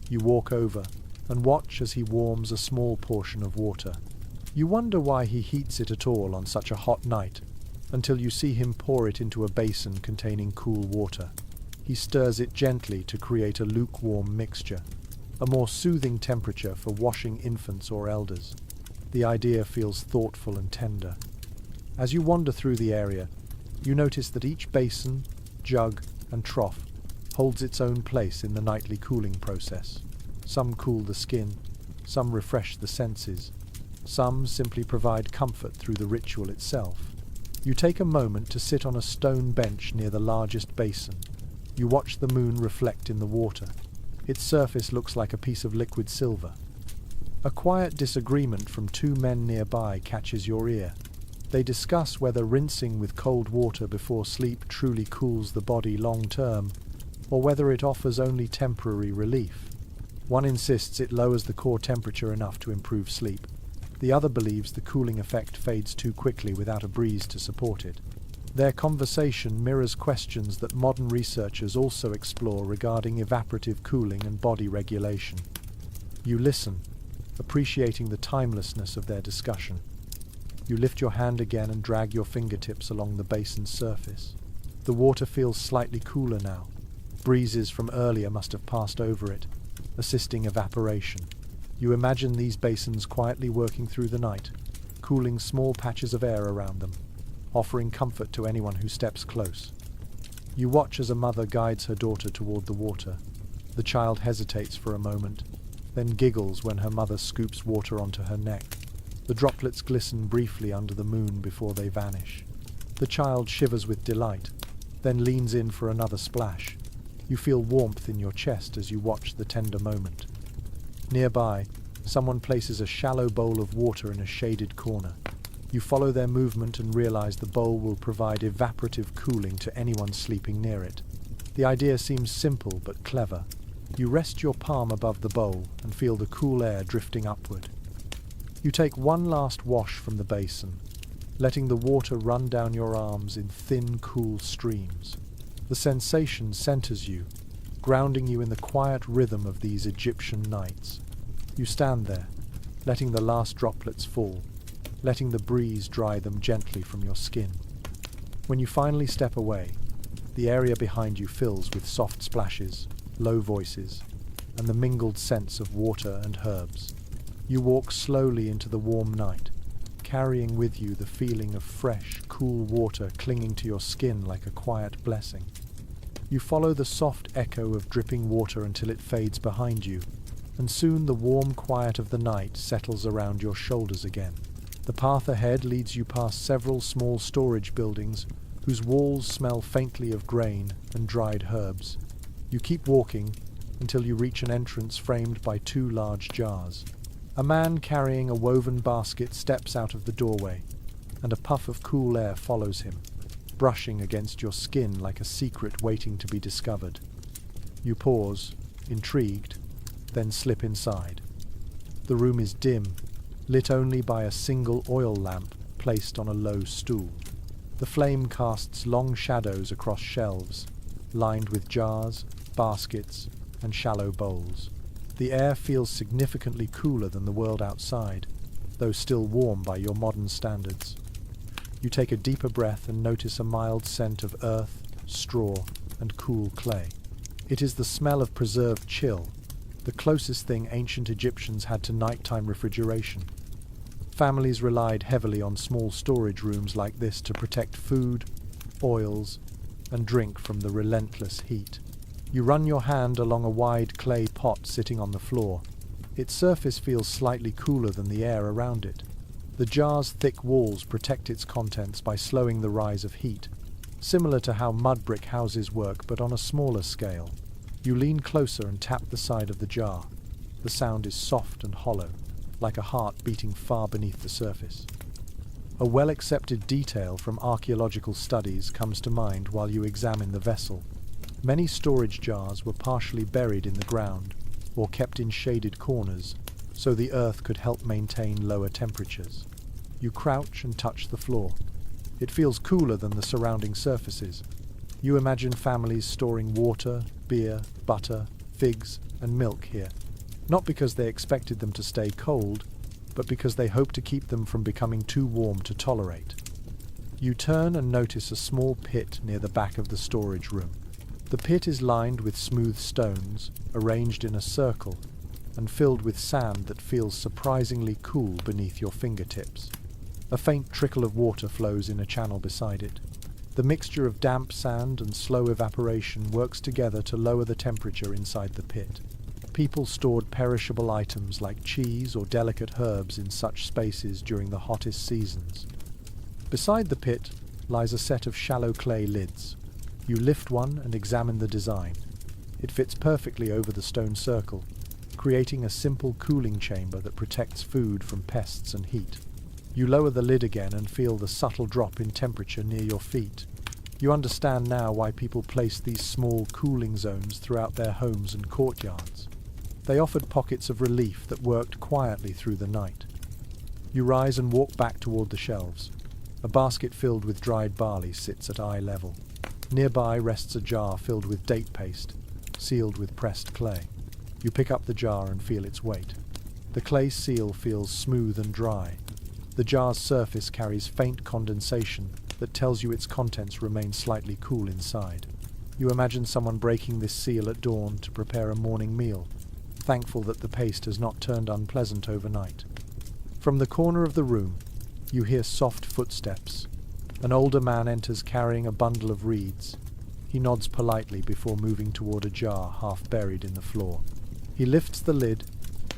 You walk over and watch as he warms a small portion of water. You wonder why he heats it at all on such a hot night, until you see him pour it into a basin containing cool water. He stirs it gently to create a lukewarm mixture, a more soothing temperature for washing infants or elders. The idea feels thoughtful and tender. As you wander through the area, you notice that each basin, jug, and trough holds its own place in the nightly cooling process. Some cool the skin, some refresh the senses, some simply provide comfort through the ritual itself. You take a moment to sit on a stone bench near the largest basin. You watch the moon reflect in the water. Its surface looks like a piece of liquid silver. A quiet disagreement from two men nearby catches your ear. They discuss whether rinsing with cold water before sleep truly cools the body long term, or whether it offers only temporary relief. One insists it lowers the core temperature enough to improve sleep. The other believes the cooling effect fades too quickly without a breeze to support it. Their conversation mirrors questions that modern researchers also explore regarding evaporative cooling and body regulation. You listen, appreciating the timelessness of their discussion. You lift your hand again and drag your fingertips along the basin's surface. The water feels slightly cooler now. Breezes from earlier must have passed over it, assisting evaporation. You imagine these basins quietly working through the night, cooling small patches of air around them, offering comfort to anyone who steps close. You watch as a mother guides her daughter toward the water. The child hesitates for a moment, then giggles when her mother scoops water onto her neck. The droplets glisten briefly under the moon before they vanish. The child shivers with delight, then leans in for another splash. You feel warmth in your chest as you watch the tender moment. Nearby, someone places a shallow bowl of water in a shaded corner. You follow their movement and realize the bowl will provide evaporative cooling to anyone sleeping near it. The idea seems simple but clever. You rest your palm above the bowl and feel the cool air drifting upward. You take one last wash from the basin, letting the water run down your arms in thin, cool streams. The sensation centers you, grounding you in the quiet rhythm of these Egyptian nights. You stand there, letting the last droplets fall, letting the breeze dry them gently from your skin. When you finally step away, the area behind you fills with soft splashes, low voices, and the mingled scents of water and herbs. You walk slowly into the warm night, carrying with you the feeling of fresh, cool water clinging to your skin like a quiet blessing. You follow the soft echo of dripping water until it fades behind you, and soon the warm quiet of the night settles around your shoulders again. The path ahead leads you past several small storage buildings whose walls smell faintly of grain and dried herbs. You keep walking until you reach an entrance framed by two large jars. A man carrying a woven basket steps out of the doorway, and a puff of cool air follows him, brushing against your skin like a secret waiting to be discovered. You pause, intrigued, then slip inside. The room is dim, lit only by a single oil lamp placed on a low stool. The flame casts long shadows across shelves, lined with jars, baskets, and shallow bowls. The air feels significantly cooler than the world outside, though still warm by your modern standards. You take a deeper breath and notice a mild scent of earth, straw, and cool clay. It is the smell of preserved chill, the closest thing ancient Egyptians had to nighttime refrigeration. Families relied heavily on small storage rooms like this to protect food, oils, and drink from the relentless heat. You run your hand along a wide clay pot sitting on the floor. Its surface feels slightly cooler than the air around it. The jar's thick walls protect its contents by slowing the rise of heat, similar to how mud brick houses work but on a smaller scale. You lean closer and tap the side of the jar. The sound is soft and hollow, like a heart beating far beneath the surface. A well-accepted detail from archaeological studies comes to mind while you examine the vessel. Many storage jars were partially buried in the ground or kept in shaded corners so the earth could help maintain lower temperatures. You crouch and touch the floor. It feels cooler than the surrounding surfaces. You imagine families storing water, beer, butter, figs, and milk here, not because they expected them to stay cold, but because they hoped to keep them from becoming too warm to tolerate. You turn and notice a small pit near the back of the storage room. The pit is lined with smooth stones, arranged in a circle, and filled with sand that feels surprisingly cool beneath your fingertips. A faint trickle of water flows in a channel beside it. The mixture of damp sand and slow evaporation works together to lower the temperature inside the pit. People stored perishable items like cheese or delicate herbs in such spaces during the hottest seasons. Beside the pit lies a set of shallow clay lids. You lift one and examine the design. It fits perfectly over the stone circle, creating a simple cooling chamber that protects food from pests and heat. You lower the lid again and feel the subtle drop in temperature near your feet. You understand now why people placed these small cooling zones throughout their homes and courtyards. They offered pockets of relief that worked quietly through the night. You rise and walk back toward the shelves. A basket filled with dried barley sits at eye level. Nearby rests a jar filled with date paste, sealed with pressed clay. You pick up the jar and feel its weight. The clay seal feels smooth and dry. The jar's surface carries faint condensation that tells you its contents remain slightly cool inside. You imagine someone breaking this seal at dawn to prepare a morning meal, thankful that the paste has not turned unpleasant overnight. From the corner of the room, you hear soft footsteps. An older man enters carrying a bundle of reeds. He nods politely before moving toward a jar half buried in the floor. He lifts the lid,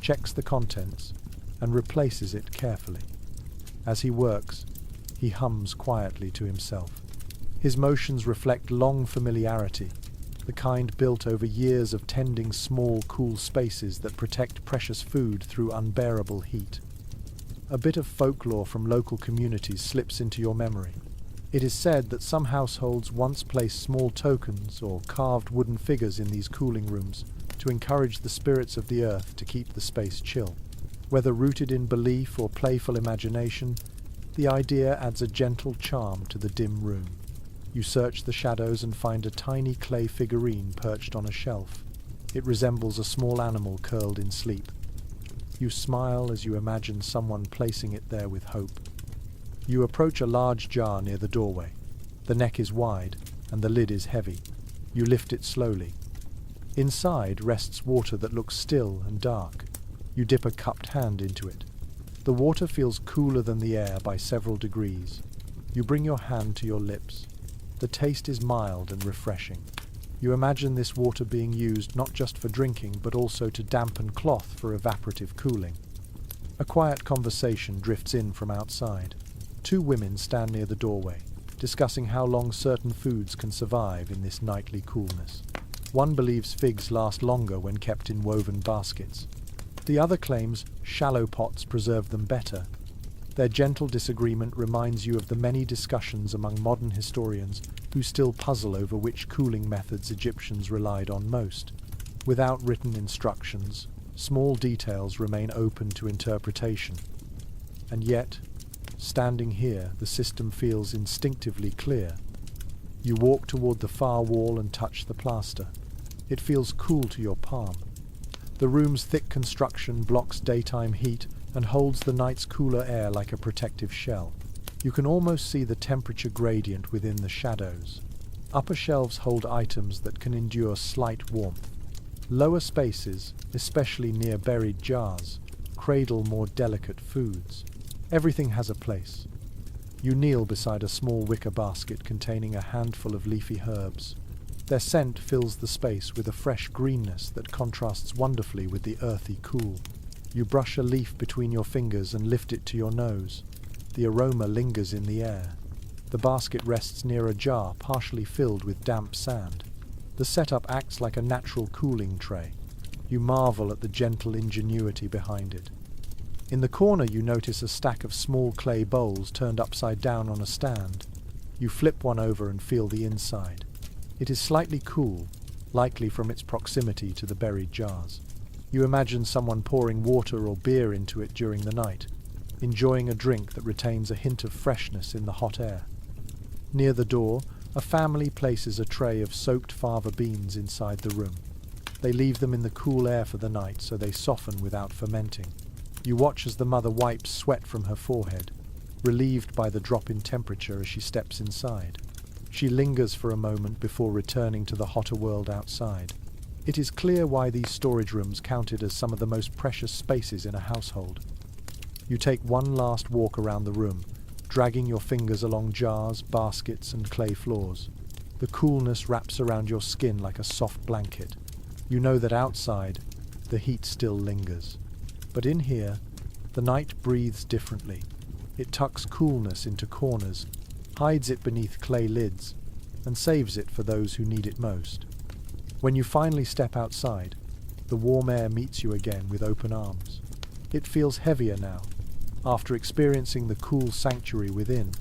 checks the contents, and replaces it carefully. As he works, he hums quietly to himself. His motions reflect long familiarity, the kind built over years of tending small, cool spaces that protect precious food through unbearable heat. A bit of folklore from local communities slips into your memory. It is said that some households once placed small tokens or carved wooden figures in these cooling rooms to encourage the spirits of the earth to keep the space chill. Whether rooted in belief or playful imagination, the idea adds a gentle charm to the dim room. You search the shadows and find a tiny clay figurine perched on a shelf. It resembles a small animal curled in sleep. You smile as you imagine someone placing it there with hope. You approach a large jar near the doorway. The neck is wide and the lid is heavy. You lift it slowly. Inside rests water that looks still and dark. You dip a cupped hand into it. The water feels cooler than the air by several degrees. You bring your hand to your lips. The taste is mild and refreshing. You imagine this water being used not just for drinking, but also to dampen cloth for evaporative cooling. A quiet conversation drifts in from outside. Two women stand near the doorway, discussing how long certain foods can survive in this nightly coolness. One believes figs last longer when kept in woven baskets. The other claims shallow pots preserve them better. Their gentle disagreement reminds you of the many discussions among modern historians who still puzzle over which cooling methods Egyptians relied on most. Without written instructions, small details remain open to interpretation. And yet, standing here, the system feels instinctively clear. You walk toward the far wall and touch the plaster. It feels cool to your palm. The room's thick construction blocks daytime heat and holds the night's cooler air like a protective shell. You can almost see the temperature gradient within the shadows. Upper shelves hold items that can endure slight warmth. Lower spaces, especially near buried jars, cradle more delicate foods. Everything has a place. You kneel beside a small wicker basket containing a handful of leafy herbs. Their scent fills the space with a fresh greenness that contrasts wonderfully with the earthy cool. You brush a leaf between your fingers and lift it to your nose. The aroma lingers in the air. The basket rests near a jar partially filled with damp sand. The setup acts like a natural cooling tray. You marvel at the gentle ingenuity behind it. In the corner you notice a stack of small clay bowls turned upside down on a stand. You flip one over and feel the inside. It is slightly cool, likely from its proximity to the buried jars. You imagine someone pouring water or beer into it during the night, enjoying a drink that retains a hint of freshness in the hot air. Near the door, a family places a tray of soaked fava beans inside the room. They leave them in the cool air for the night so they soften without fermenting. You watch as the mother wipes sweat from her forehead, relieved by the drop in temperature as she steps inside. She lingers for a moment before returning to the hotter world outside. It is clear why these storage rooms counted as some of the most precious spaces in a household. You take one last walk around the room, dragging your fingers along jars, baskets, and clay floors. The coolness wraps around your skin like a soft blanket. You know that outside, the heat still lingers. But in here, the night breathes differently. It tucks coolness into corners, hides it beneath clay lids, and saves it for those who need it most. When you finally step outside, the warm air meets you again with open arms. It feels heavier now. After experiencing the cool sanctuary within,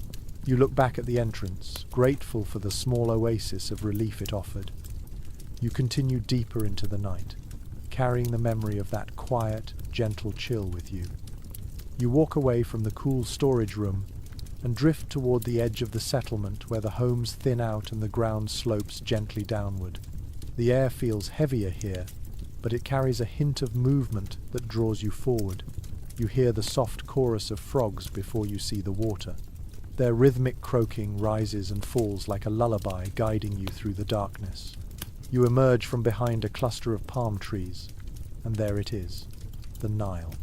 you look back at the entrance, grateful for the small oasis of relief it offered. You continue deeper into the night, carrying the memory of that quiet, gentle chill with you. You walk away from the cool storage room and drift toward the edge of the settlement where the homes thin out and the ground slopes gently downward. The air feels heavier here, but it carries a hint of movement that draws you forward. You hear the soft chorus of frogs before you see the water. Their rhythmic croaking rises and falls like a lullaby guiding you through the darkness. You emerge from behind a cluster of palm trees, and there it is, the Nile.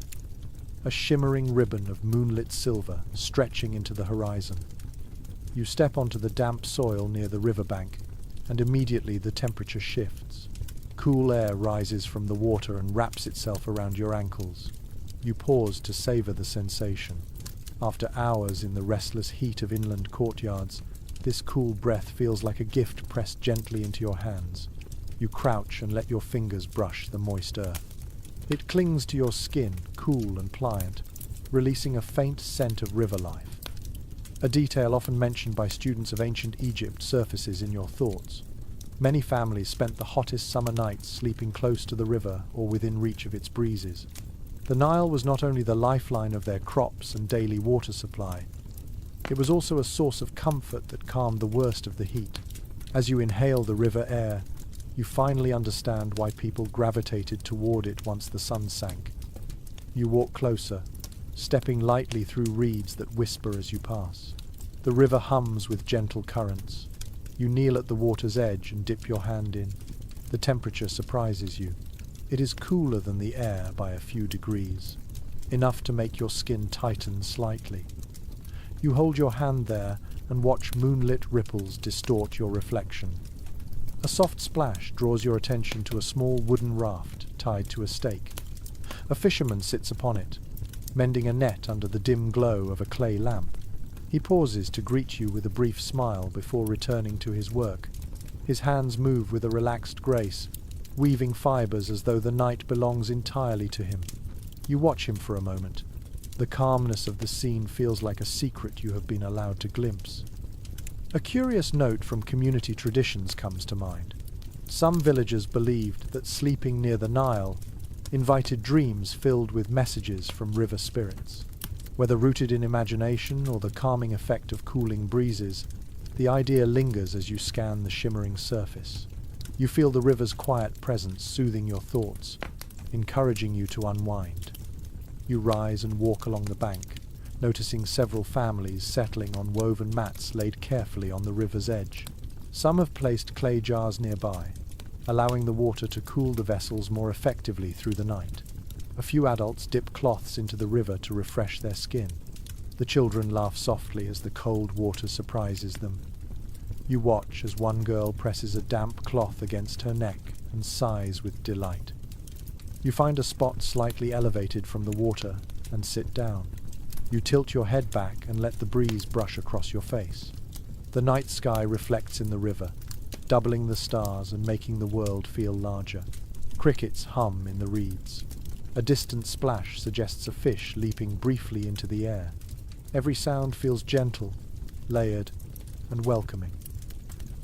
A shimmering ribbon of moonlit silver stretching into the horizon. You step onto the damp soil near the riverbank, and immediately the temperature shifts. Cool air rises from the water and wraps itself around your ankles. You pause to savor the sensation. After hours in the restless heat of inland courtyards, this cool breath feels like a gift pressed gently into your hands. You crouch and let your fingers brush the moist earth. It clings to your skin, cool and pliant, releasing a faint scent of river life. A detail often mentioned by students of ancient Egypt surfaces in your thoughts. Many families spent the hottest summer nights sleeping close to the river or within reach of its breezes. The Nile was not only the lifeline of their crops and daily water supply, it was also a source of comfort that calmed the worst of the heat. As you inhale the river air, you finally understand why people gravitated toward it once the sun sank. You walk closer, stepping lightly through reeds that whisper as you pass. The river hums with gentle currents. You kneel at the water's edge and dip your hand in. The temperature surprises you. It is cooler than the air by a few degrees, enough to make your skin tighten slightly. You hold your hand there and watch moonlit ripples distort your reflection. A soft splash draws your attention to a small wooden raft tied to a stake. A fisherman sits upon it, mending a net under the dim glow of a clay lamp. He pauses to greet you with a brief smile before returning to his work. His hands move with a relaxed grace, weaving fibers as though the night belongs entirely to him. You watch him for a moment. The calmness of the scene feels like a secret you have been allowed to glimpse. A curious note from community traditions comes to mind. Some villagers believed that sleeping near the Nile invited dreams filled with messages from river spirits. Whether rooted in imagination or the calming effect of cooling breezes, the idea lingers as you scan the shimmering surface. You feel the river's quiet presence soothing your thoughts, encouraging you to unwind. You rise and walk along the bank, noticing several families settling on woven mats laid carefully on the river's edge. Some have placed clay jars nearby, allowing the water to cool the vessels more effectively through the night. A few adults dip cloths into the river to refresh their skin. The children laugh softly as the cold water surprises them. You watch as one girl presses a damp cloth against her neck and sighs with delight. You find a spot slightly elevated from the water and sit down. You tilt your head back and let the breeze brush across your face. The night sky reflects in the river, doubling the stars and making the world feel larger. Crickets hum in the reeds. A distant splash suggests a fish leaping briefly into the air. Every sound feels gentle, layered, and welcoming.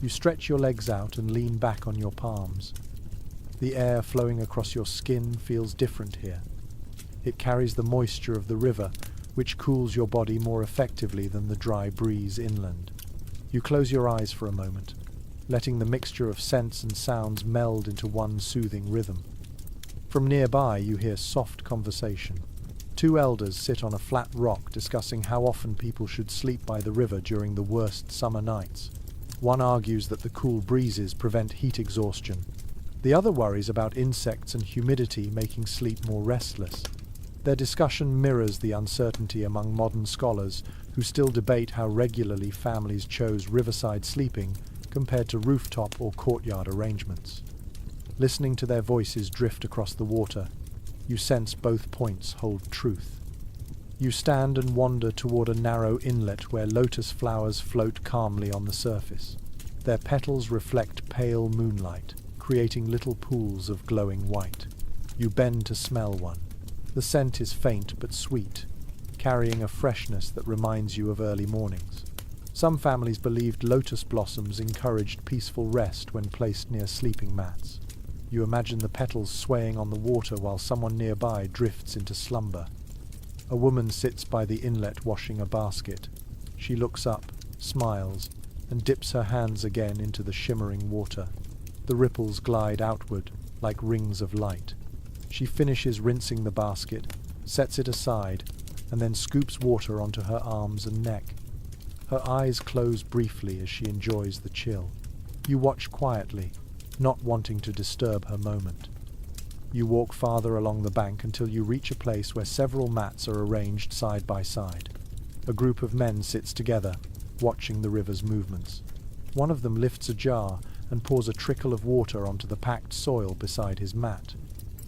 You stretch your legs out and lean back on your palms. The air flowing across your skin feels different here. It carries the moisture of the river, which cools your body more effectively than the dry breeze inland. You close your eyes for a moment, letting the mixture of scents and sounds meld into one soothing rhythm. From nearby you hear soft conversation. Two elders sit on a flat rock discussing how often people should sleep by the river during the worst summer nights. One argues that the cool breezes prevent heat exhaustion. The other worries about insects and humidity making sleep more restless. Their discussion mirrors the uncertainty among modern scholars who still debate how regularly families chose riverside sleeping compared to rooftop or courtyard arrangements. Listening to their voices drift across the water, you sense both points hold truth. You stand and wander toward a narrow inlet where lotus flowers float calmly on the surface. Their petals reflect pale moonlight, creating little pools of glowing white. You bend to smell one. The scent is faint but sweet, carrying a freshness that reminds you of early mornings. Some families believed lotus blossoms encouraged peaceful rest when placed near sleeping mats. You imagine the petals swaying on the water while someone nearby drifts into slumber. A woman sits by the inlet washing a basket. She looks up, smiles, and dips her hands again into the shimmering water. The ripples glide outward like rings of light. She finishes rinsing the basket, sets it aside, and then scoops water onto her arms and neck. Her eyes close briefly as she enjoys the chill. You watch quietly, not wanting to disturb her moment. You walk farther along the bank until you reach a place where several mats are arranged side by side. A group of men sits together, watching the river's movements. One of them lifts a jar and pours a trickle of water onto the packed soil beside his mat.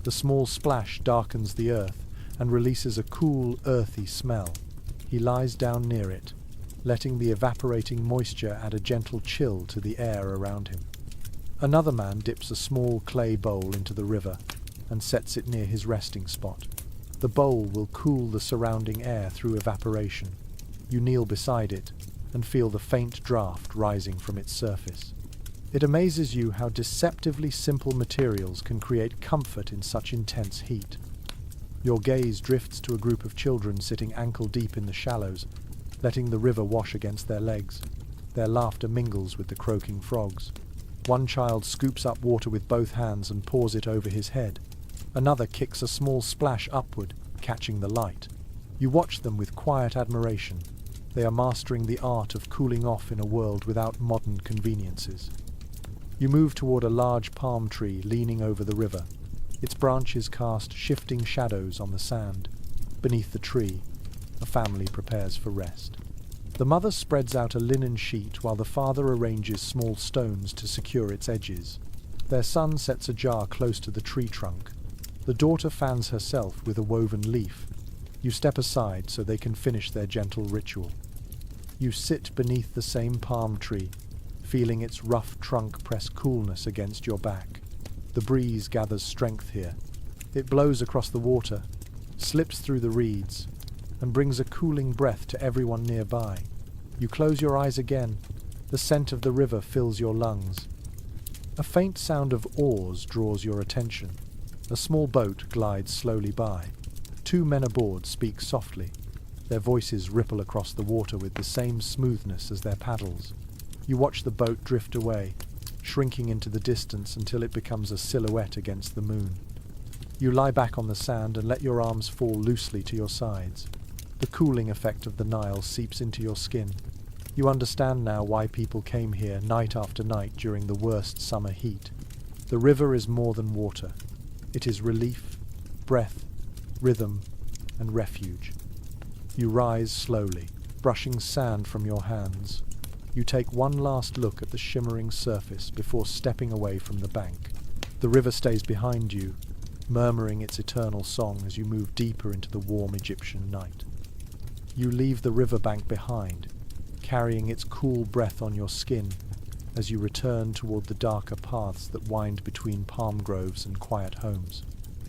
The small splash darkens the earth and releases a cool, earthy smell. He lies down near it, letting the evaporating moisture add a gentle chill to the air around him. Another man dips a small clay bowl into the river and sets it near his resting spot. The bowl will cool the surrounding air through evaporation. You kneel beside it and feel the faint draft rising from its surface. It amazes you how deceptively simple materials can create comfort in such intense heat. Your gaze drifts to a group of children sitting ankle-deep in the shallows, letting the river wash against their legs. Their laughter mingles with the croaking frogs. One child scoops up water with both hands and pours it over his head. Another kicks a small splash upward, catching the light. You watch them with quiet admiration. They are mastering the art of cooling off in a world without modern conveniences. You move toward a large palm tree leaning over the river. Its branches cast shifting shadows on the sand. Beneath the tree, a family prepares for rest. The mother spreads out a linen sheet while the father arranges small stones to secure its edges. Their son sets a jar close to the tree trunk. The daughter fans herself with a woven leaf. You step aside so they can finish their gentle ritual. You sit beneath the same palm tree, feeling its rough trunk press coolness against your back. The breeze gathers strength here. It blows across the water, slips through the reeds, and brings a cooling breath to everyone nearby. You close your eyes again. The scent of the river fills your lungs. A faint sound of oars draws your attention. A small boat glides slowly by. Two men aboard speak softly. Their voices ripple across the water with the same smoothness as their paddles. You watch the boat drift away, shrinking into the distance until it becomes a silhouette against the moon. You lie back on the sand and let your arms fall loosely to your sides. The cooling effect of the Nile seeps into your skin. You understand now why people came here night after night during the worst summer heat. The river is more than water. It is relief, breath, rhythm, and refuge. You rise slowly, brushing sand from your hands. You take one last look at the shimmering surface before stepping away from the bank. The river stays behind you, murmuring its eternal song as you move deeper into the warm Egyptian night. You leave the riverbank behind, carrying its cool breath on your skin as you return toward the darker paths that wind between palm groves and quiet homes.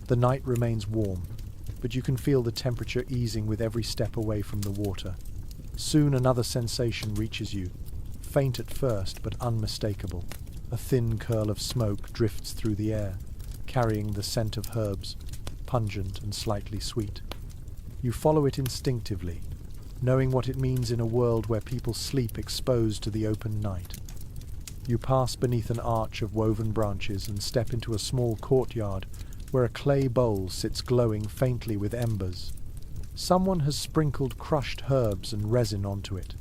The night remains warm, but you can feel the temperature easing with every step away from the water. Soon another sensation reaches you, faint at first but unmistakable. A thin curl of smoke drifts through the air, carrying the scent of herbs, pungent and slightly sweet. You follow it instinctively, knowing what it means in a world where people sleep exposed to the open night. You pass beneath an arch of woven branches and step into a small courtyard where a clay bowl sits glowing faintly with embers. Someone has sprinkled crushed herbs and resin onto it.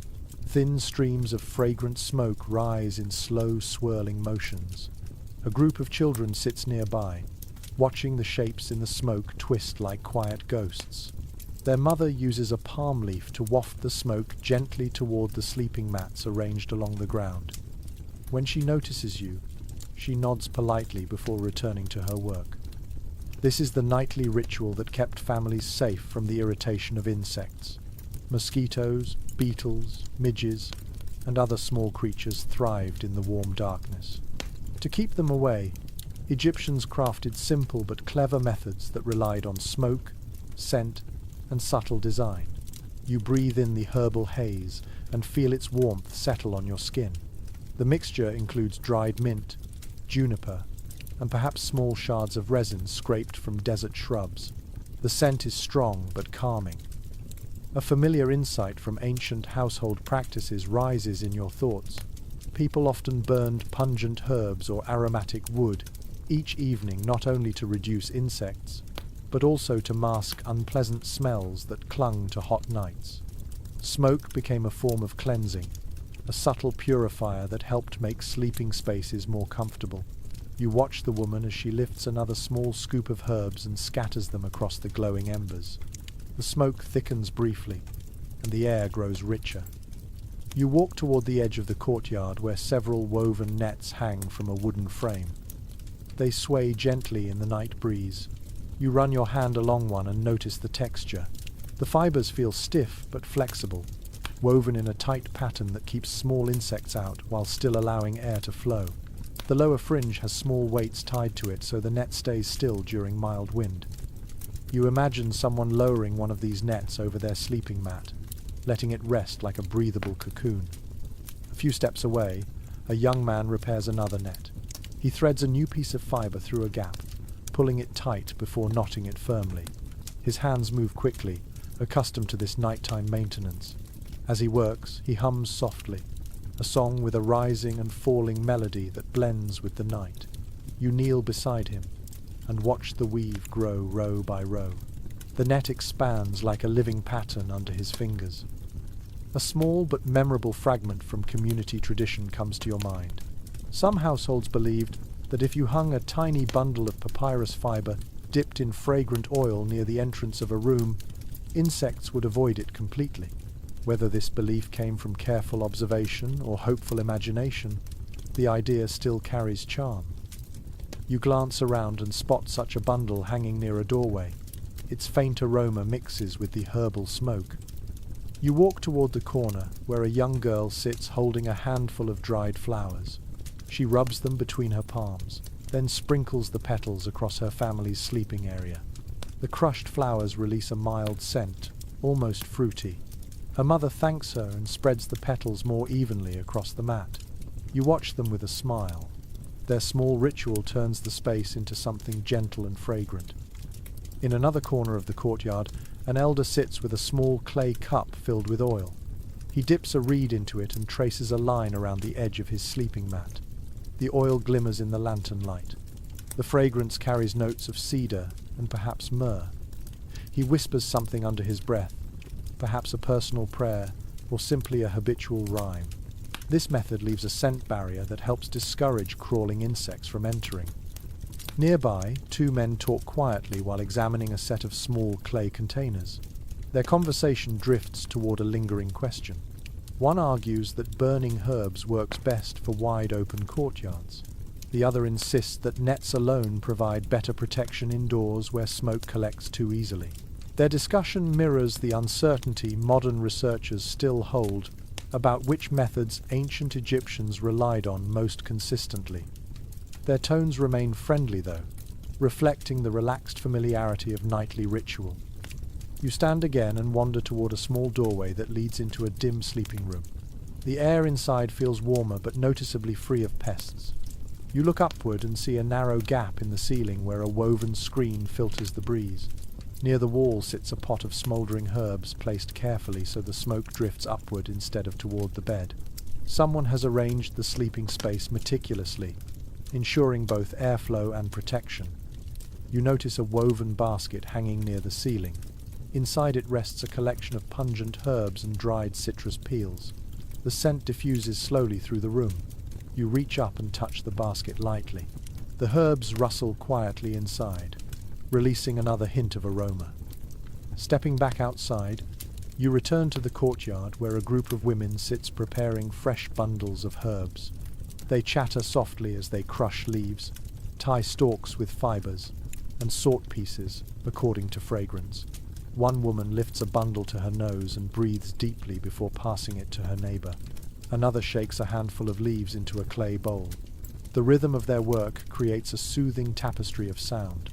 Thin streams of fragrant smoke rise in slow, swirling motions. A group of children sits nearby, watching the shapes in the smoke twist like quiet ghosts. Their mother uses a palm leaf to waft the smoke gently toward the sleeping mats arranged along the ground. When she notices you, she nods politely before returning to her work. This is the nightly ritual that kept families safe from the irritation of insects. Mosquitoes, beetles, midges, and other small creatures thrived in the warm darkness. To keep them away, Egyptians crafted simple but clever methods that relied on smoke, scent, and subtle design. You breathe in the herbal haze and feel its warmth settle on your skin. The mixture includes dried mint, juniper, and perhaps small shards of resin scraped from desert shrubs. The scent is strong but calming. A familiar insight from ancient household practices rises in your thoughts. People often burned pungent herbs or aromatic wood each evening, not only to reduce insects, but also to mask unpleasant smells that clung to hot nights. Smoke became a form of cleansing, a subtle purifier that helped make sleeping spaces more comfortable. You watch the woman as she lifts another small scoop of herbs and scatters them across the glowing embers. The smoke thickens briefly, and the air grows richer. You walk toward the edge of the courtyard where several woven nets hang from a wooden frame. They sway gently in the night breeze. You run your hand along one and notice the texture. The fibers feel stiff but flexible, woven in a tight pattern that keeps small insects out while still allowing air to flow. The lower fringe has small weights tied to it so the net stays still during mild wind. You imagine someone lowering one of these nets over their sleeping mat, letting it rest like a breathable cocoon. A few steps away, a young man repairs another net. He threads a new piece of fiber through a gap, pulling it tight before knotting it firmly. His hands move quickly, accustomed to this nighttime maintenance. As he works, he hums softly, a song with a rising and falling melody that blends with the night. You kneel beside him and watch the weave grow row by row. The net expands like a living pattern under his fingers. A small but memorable fragment from community tradition comes to your mind. Some households believed that if you hung a tiny bundle of papyrus fiber dipped in fragrant oil near the entrance of a room, insects would avoid it completely. Whether this belief came from careful observation or hopeful imagination, the idea still carries charm. You glance around and spot such a bundle hanging near a doorway. Its faint aroma mixes with the herbal smoke. You walk toward the corner where a young girl sits holding a handful of dried flowers. She rubs them between her palms, then sprinkles the petals across her family's sleeping area. The crushed flowers release a mild scent, almost fruity. Her mother thanks her and spreads the petals more evenly across the mat. You watch them with a smile. Their small ritual turns the space into something gentle and fragrant. In another corner of the courtyard, an elder sits with a small clay cup filled with oil. He dips a reed into it and traces a line around the edge of his sleeping mat. The oil glimmers in the lantern light. The fragrance carries notes of cedar and perhaps myrrh. He whispers something under his breath, perhaps a personal prayer or simply a habitual rhyme. This method leaves a scent barrier that helps discourage crawling insects from entering. Nearby, two men talk quietly while examining a set of small clay containers. Their conversation drifts toward a lingering question. One argues that burning herbs works best for wide-open courtyards. The other insists that nets alone provide better protection indoors where smoke collects too easily. Their discussion mirrors the uncertainty modern researchers still hold about which methods ancient Egyptians relied on most consistently. Their tones remain friendly, though, reflecting the relaxed familiarity of nightly ritual. You stand again and wander toward a small doorway that leads into a dim sleeping room. The air inside feels warmer but noticeably free of pests. You look upward and see a narrow gap in the ceiling where a woven screen filters the breeze. Near the wall sits a pot of smouldering herbs placed carefully so the smoke drifts upward instead of toward the bed. Someone has arranged the sleeping space meticulously, ensuring both airflow and protection. You notice a woven basket hanging near the ceiling. Inside it rests a collection of pungent herbs and dried citrus peels. The scent diffuses slowly through the room. You reach up and touch the basket lightly. The herbs rustle quietly inside, releasing another hint of aroma. Stepping back outside, you return to the courtyard where a group of women sits preparing fresh bundles of herbs. They chatter softly as they crush leaves, tie stalks with fibers, and sort pieces according to fragrance. One woman lifts a bundle to her nose and breathes deeply before passing it to her neighbor. Another shakes a handful of leaves into a clay bowl. The rhythm of their work creates a soothing tapestry of sound.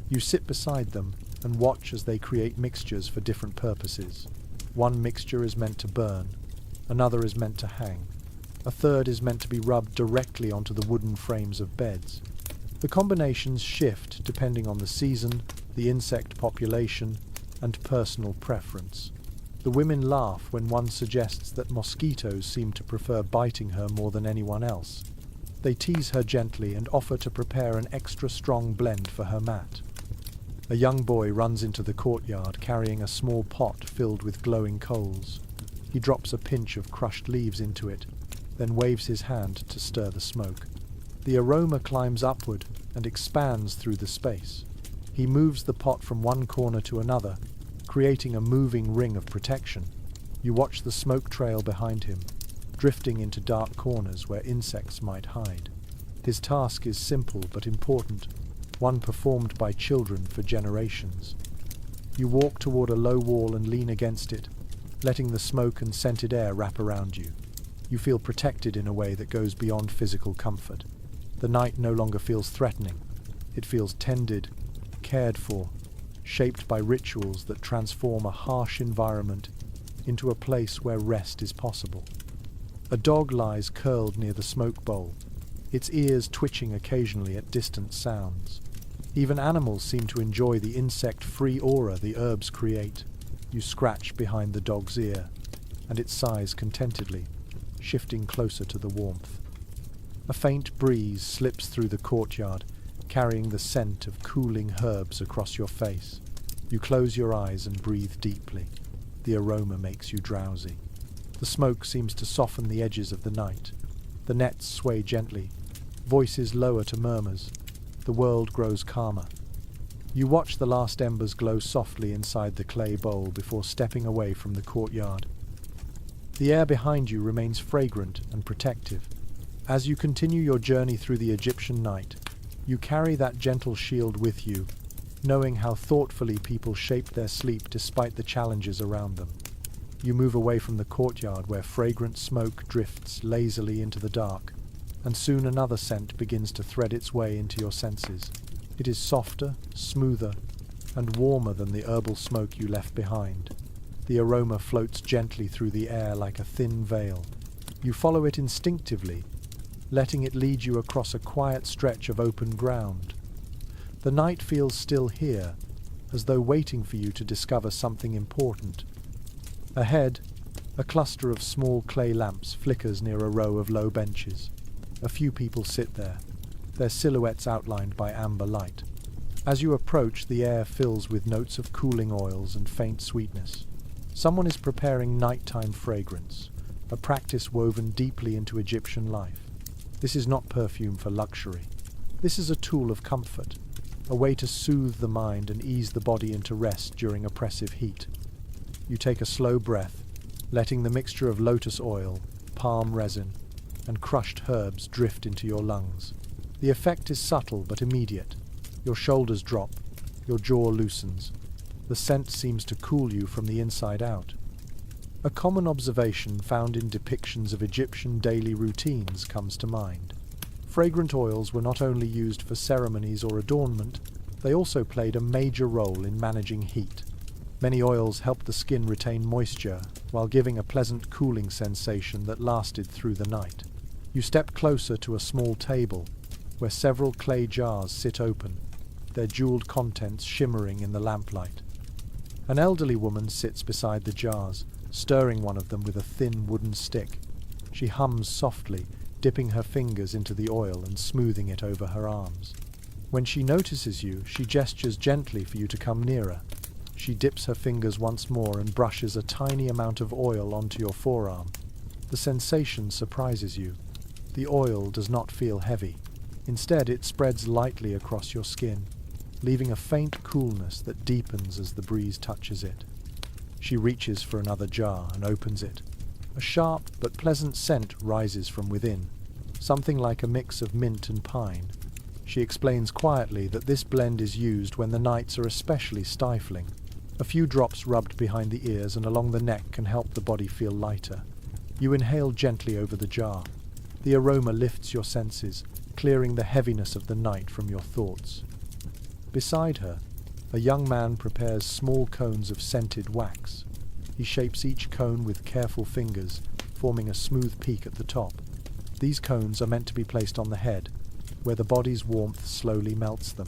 You sit beside them and watch as they create mixtures for different purposes. One mixture is meant to burn, another is meant to hang, a third is meant to be rubbed directly onto the wooden frames of beds. The combinations shift depending on the season, the insect population, and personal preference. The women laugh when one suggests that mosquitoes seem to prefer biting her more than anyone else. They tease her gently and offer to prepare an extra strong blend for her mat. A young boy runs into the courtyard carrying a small pot filled with glowing coals. He drops a pinch of crushed leaves into it, then waves his hand to stir the smoke. The aroma climbs upward and expands through the space. He moves the pot from one corner to another, creating a moving ring of protection. You watch the smoke trail behind him, drifting into dark corners where insects might hide. His task is simple but important, one performed by children for generations. You walk toward a low wall and lean against it, letting the smoke and scented air wrap around you. You feel protected in a way that goes beyond physical comfort. The night no longer feels threatening. It feels tended, cared for, shaped by rituals that transform a harsh environment into a place where rest is possible. A dog lies curled near the smoke bowl, its ears twitching occasionally at distant sounds. Even animals seem to enjoy the insect-free aura the herbs create. You scratch behind the dog's ear, and it sighs contentedly, shifting closer to the warmth. A faint breeze slips through the courtyard, carrying the scent of cooling herbs across your face. You close your eyes and breathe deeply. The aroma makes you drowsy. The smoke seems to soften the edges of the night. The nets sway gently, voices lower to murmurs. The world grows calmer. You watch the last embers glow softly inside the clay bowl before stepping away from the courtyard. The air behind you remains fragrant and protective. As you continue your journey through the Egyptian night, you carry that gentle shield with you, knowing how thoughtfully people shaped their sleep despite the challenges around them. You move away from the courtyard where fragrant smoke drifts lazily into the dark, and soon another scent begins to thread its way into your senses. It is softer, smoother, and warmer than the herbal smoke you left behind. The aroma floats gently through the air like a thin veil. You follow it instinctively, letting it lead you across a quiet stretch of open ground. The night feels still here, as though waiting for you to discover something important. Ahead, a cluster of small clay lamps flickers near a row of low benches. A few people sit there, their silhouettes outlined by amber light. As you approach, the air fills with notes of cooling oils and faint sweetness. Someone is preparing nighttime fragrance, a practice woven deeply into Egyptian life. This is not perfume for luxury. This is a tool of comfort, a way to soothe the mind and ease the body into rest during oppressive heat. You take a slow breath, letting the mixture of lotus oil, palm resin, and crushed herbs drift into your lungs. The effect is subtle but immediate. Your shoulders drop, your jaw loosens. The scent seems to cool you from the inside out. A common observation found in depictions of Egyptian daily routines comes to mind. Fragrant oils were not only used for ceremonies or adornment, they also played a major role in managing heat. Many oils helped the skin retain moisture, while giving a pleasant cooling sensation that lasted through the night. You step closer to a small table, where several clay jars sit open, their jeweled contents shimmering in the lamplight. An elderly woman sits beside the jars, stirring one of them with a thin wooden stick. She hums softly, dipping her fingers into the oil and smoothing it over her arms. When she notices you, she gestures gently for you to come nearer. She dips her fingers once more and brushes a tiny amount of oil onto your forearm. The sensation surprises you. The oil does not feel heavy. Instead, it spreads lightly across your skin, leaving a faint coolness that deepens as the breeze touches it. She reaches for another jar and opens it. A sharp but pleasant scent rises from within, something like a mix of mint and pine. She explains quietly that this blend is used when the nights are especially stifling. A few drops rubbed behind the ears and along the neck can help the body feel lighter. You inhale gently over the jar. The aroma lifts your senses, clearing the heaviness of the night from your thoughts. Beside her, a young man prepares small cones of scented wax. He shapes each cone with careful fingers, forming a smooth peak at the top. These cones are meant to be placed on the head, where the body's warmth slowly melts them.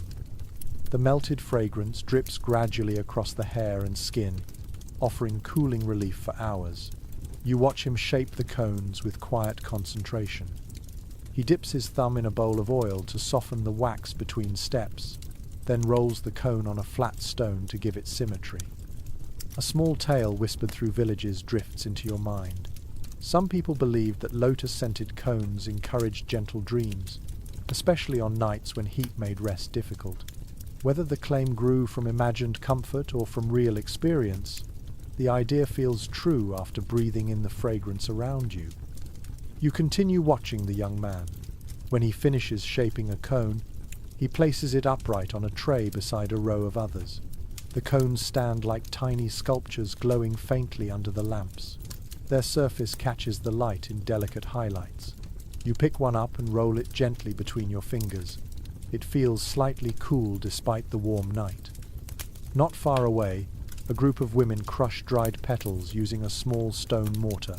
The melted fragrance drips gradually across the hair and skin, offering cooling relief for hours. You watch him shape the cones with quiet concentration. He dips his thumb in a bowl of oil to soften the wax between steps, then rolls the cone on a flat stone to give it symmetry. A small tale whispered through villages drifts into your mind. Some people believed that lotus-scented cones encouraged gentle dreams, especially on nights when heat made rest difficult. Whether the claim grew from imagined comfort or from real experience, The idea feels true after breathing in the fragrance around you. You continue watching the young man. When he finishes shaping a cone, he places it upright on a tray beside a row of others. The cones stand like tiny sculptures glowing faintly under the lamps. Their surface catches the light in delicate highlights. You pick one up and roll it gently between your fingers. It feels slightly cool despite the warm night. Not far away, a group of women crush dried petals using a small stone mortar.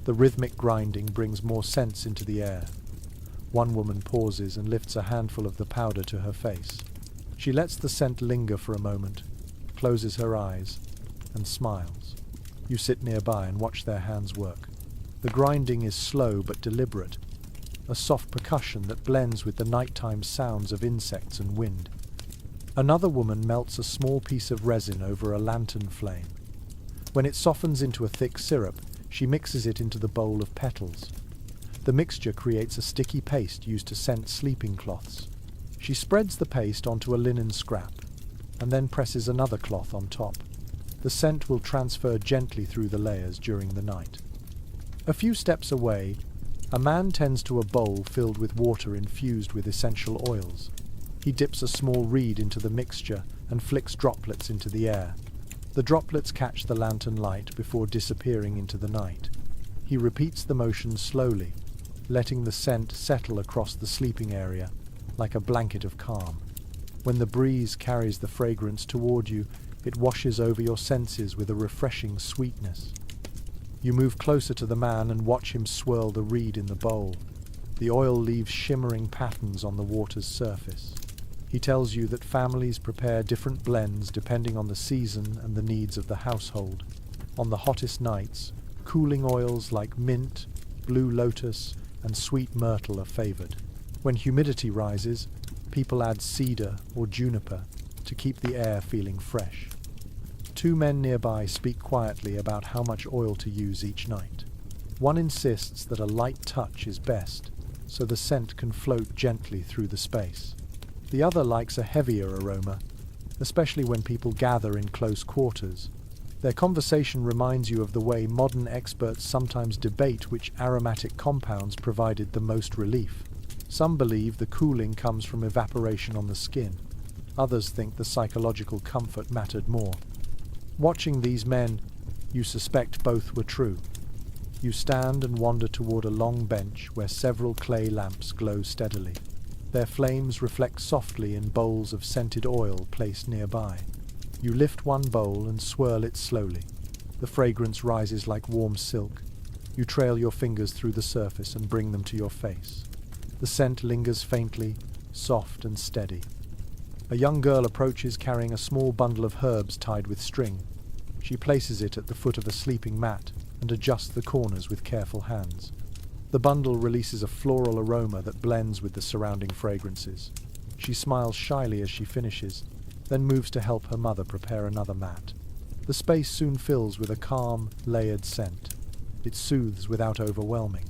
The rhythmic grinding brings more scents into the air. One woman pauses and lifts a handful of the powder to her face. She lets the scent linger for a moment, closes her eyes, and smiles. You sit nearby and watch their hands work. The grinding is slow but deliberate, a soft percussion that blends with the nighttime sounds of insects and wind. Another woman melts a small piece of resin over a lantern flame. When it softens into a thick syrup, she mixes it into the bowl of petals. The mixture creates a sticky paste used to scent sleeping cloths. She spreads the paste onto a linen scrap, and then presses another cloth on top. The scent will transfer gently through the layers during the night. A few steps away, a man tends to a bowl filled with water infused with essential oils. He dips a small reed into the mixture and flicks droplets into the air. The droplets catch the lantern light before disappearing into the night. He repeats the motion slowly, letting the scent settle across the sleeping area like a blanket of calm. When the breeze carries the fragrance toward you, it washes over your senses with a refreshing sweetness. You move closer to the man and watch him swirl the reed in the bowl. The oil leaves shimmering patterns on the water's surface. He tells you that families prepare different blends depending on the season and the needs of the household. On the hottest nights, cooling oils like mint, blue lotus, and sweet myrtle are favored. When humidity rises, people add cedar or juniper to keep the air feeling fresh. Two men nearby speak quietly about how much oil to use each night. One insists that a light touch is best, so the scent can float gently through the space. The other likes a heavier aroma, especially when people gather in close quarters. Their conversation reminds you of the way modern experts sometimes debate which aromatic compounds provided the most relief. Some believe the cooling comes from evaporation on the skin. Others think the psychological comfort mattered more. Watching these men, you suspect both were true. You stand and wander toward a long bench where several clay lamps glow steadily. Their flames reflect softly in bowls of scented oil placed nearby. You lift one bowl and swirl it slowly. The fragrance rises like warm silk. You trail your fingers through the surface and bring them to your face. The scent lingers faintly, soft and steady. A young girl approaches carrying a small bundle of herbs tied with string. She places it at the foot of a sleeping mat and adjusts the corners with careful hands. The bundle releases a floral aroma that blends with the surrounding fragrances. She smiles shyly as she finishes, then moves to help her mother prepare another mat. The space soon fills with a calm, layered scent. It soothes without overwhelming.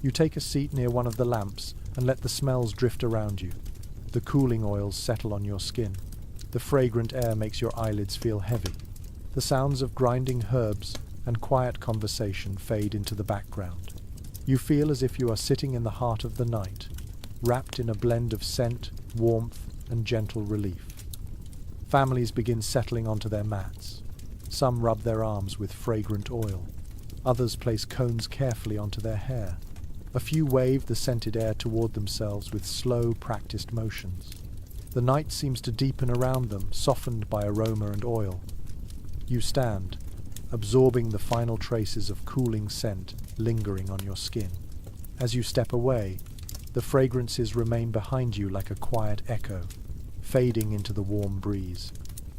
You take a seat near one of the lamps and let the smells drift around you. The cooling oils settle on your skin. The fragrant air makes your eyelids feel heavy. The sounds of grinding herbs and quiet conversation fade into the background. You feel as if you are sitting in the heart of the night, wrapped in a blend of scent, warmth, and gentle relief. Families begin settling onto their mats. Some rub their arms with fragrant oil. Others place cones carefully onto their hair. A few wave the scented air toward themselves with slow, practiced motions. The night seems to deepen around them, softened by aroma and oil. You stand, absorbing the final traces of cooling scent lingering on your skin. As you step away, the fragrances remain behind you like a quiet echo, fading into the warm breeze.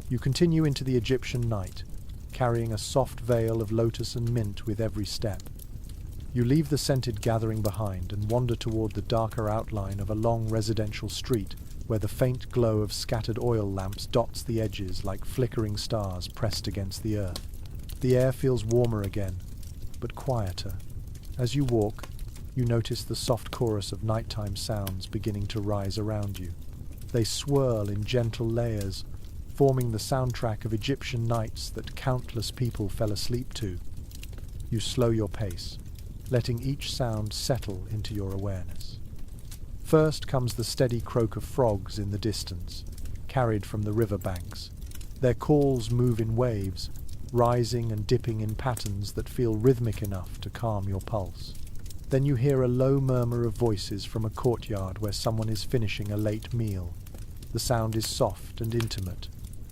You continue into the Egyptian night, carrying a soft veil of lotus and mint with every step. You leave the scented gathering behind and wander toward the darker outline of a long residential street where the faint glow of scattered oil lamps dots the edges like flickering stars pressed against the earth. The air feels warmer again, but quieter. As you walk, you notice the soft chorus of nighttime sounds beginning to rise around you. They swirl in gentle layers, forming the soundtrack of Egyptian nights that countless people fell asleep to. You slow your pace, letting each sound settle into your awareness. First comes the steady croak of frogs in the distance, carried from the river banks. Their calls move in waves, rising and dipping in patterns that feel rhythmic enough to calm your pulse. Then you hear a low murmur of voices from a courtyard where someone is finishing a late meal. The sound is soft and intimate,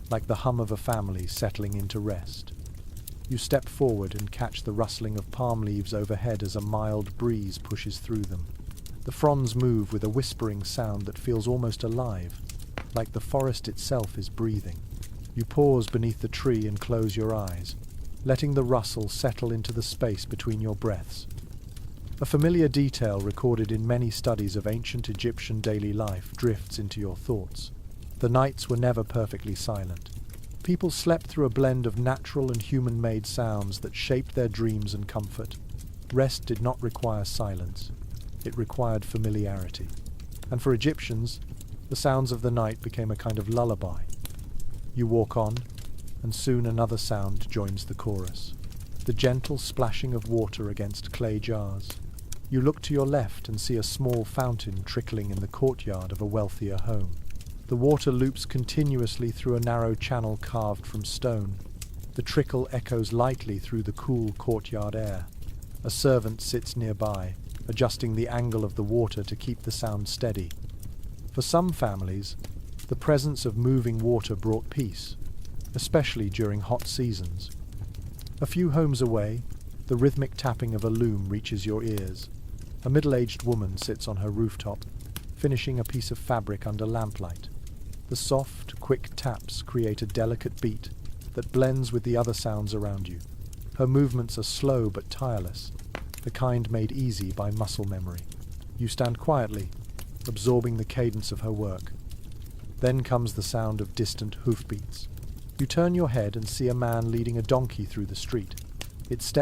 like the hum of a family settling into rest. You step forward and catch the rustling of palm leaves overhead as a mild breeze pushes through them. The fronds move with a whispering sound that feels almost alive, like the forest itself is breathing. You pause beneath the tree and close your eyes, letting the rustle settle into the space between your breaths. A familiar detail recorded in many studies of ancient Egyptian daily life drifts into your thoughts. The nights were never perfectly silent. People slept through a blend of natural and human-made sounds that shaped their dreams and comfort. Rest did not require silence. It required familiarity. And for Egyptians, the sounds of the night became a kind of lullaby. You walk on, and soon another sound joins the chorus. The gentle splashing of water against clay jars. You look to your left and see a small fountain trickling in the courtyard of a wealthier home. The water loops continuously through a narrow channel carved from stone. The trickle echoes lightly through the cool courtyard air. A servant sits nearby, adjusting the angle of the water to keep the sound steady. For some families, the presence of moving water brought peace, especially during hot seasons. A few homes away, the rhythmic tapping of a loom reaches your ears. A middle-aged woman sits on her rooftop, finishing a piece of fabric under lamplight. The soft, quick taps create a delicate beat that blends with the other sounds around you. Her movements are slow but tireless, the kind made easy by muscle memory. You stand quietly, absorbing the cadence of her work. Then comes the sound of distant hoofbeats. You turn your head and see a man leading a donkey through the street. Its steps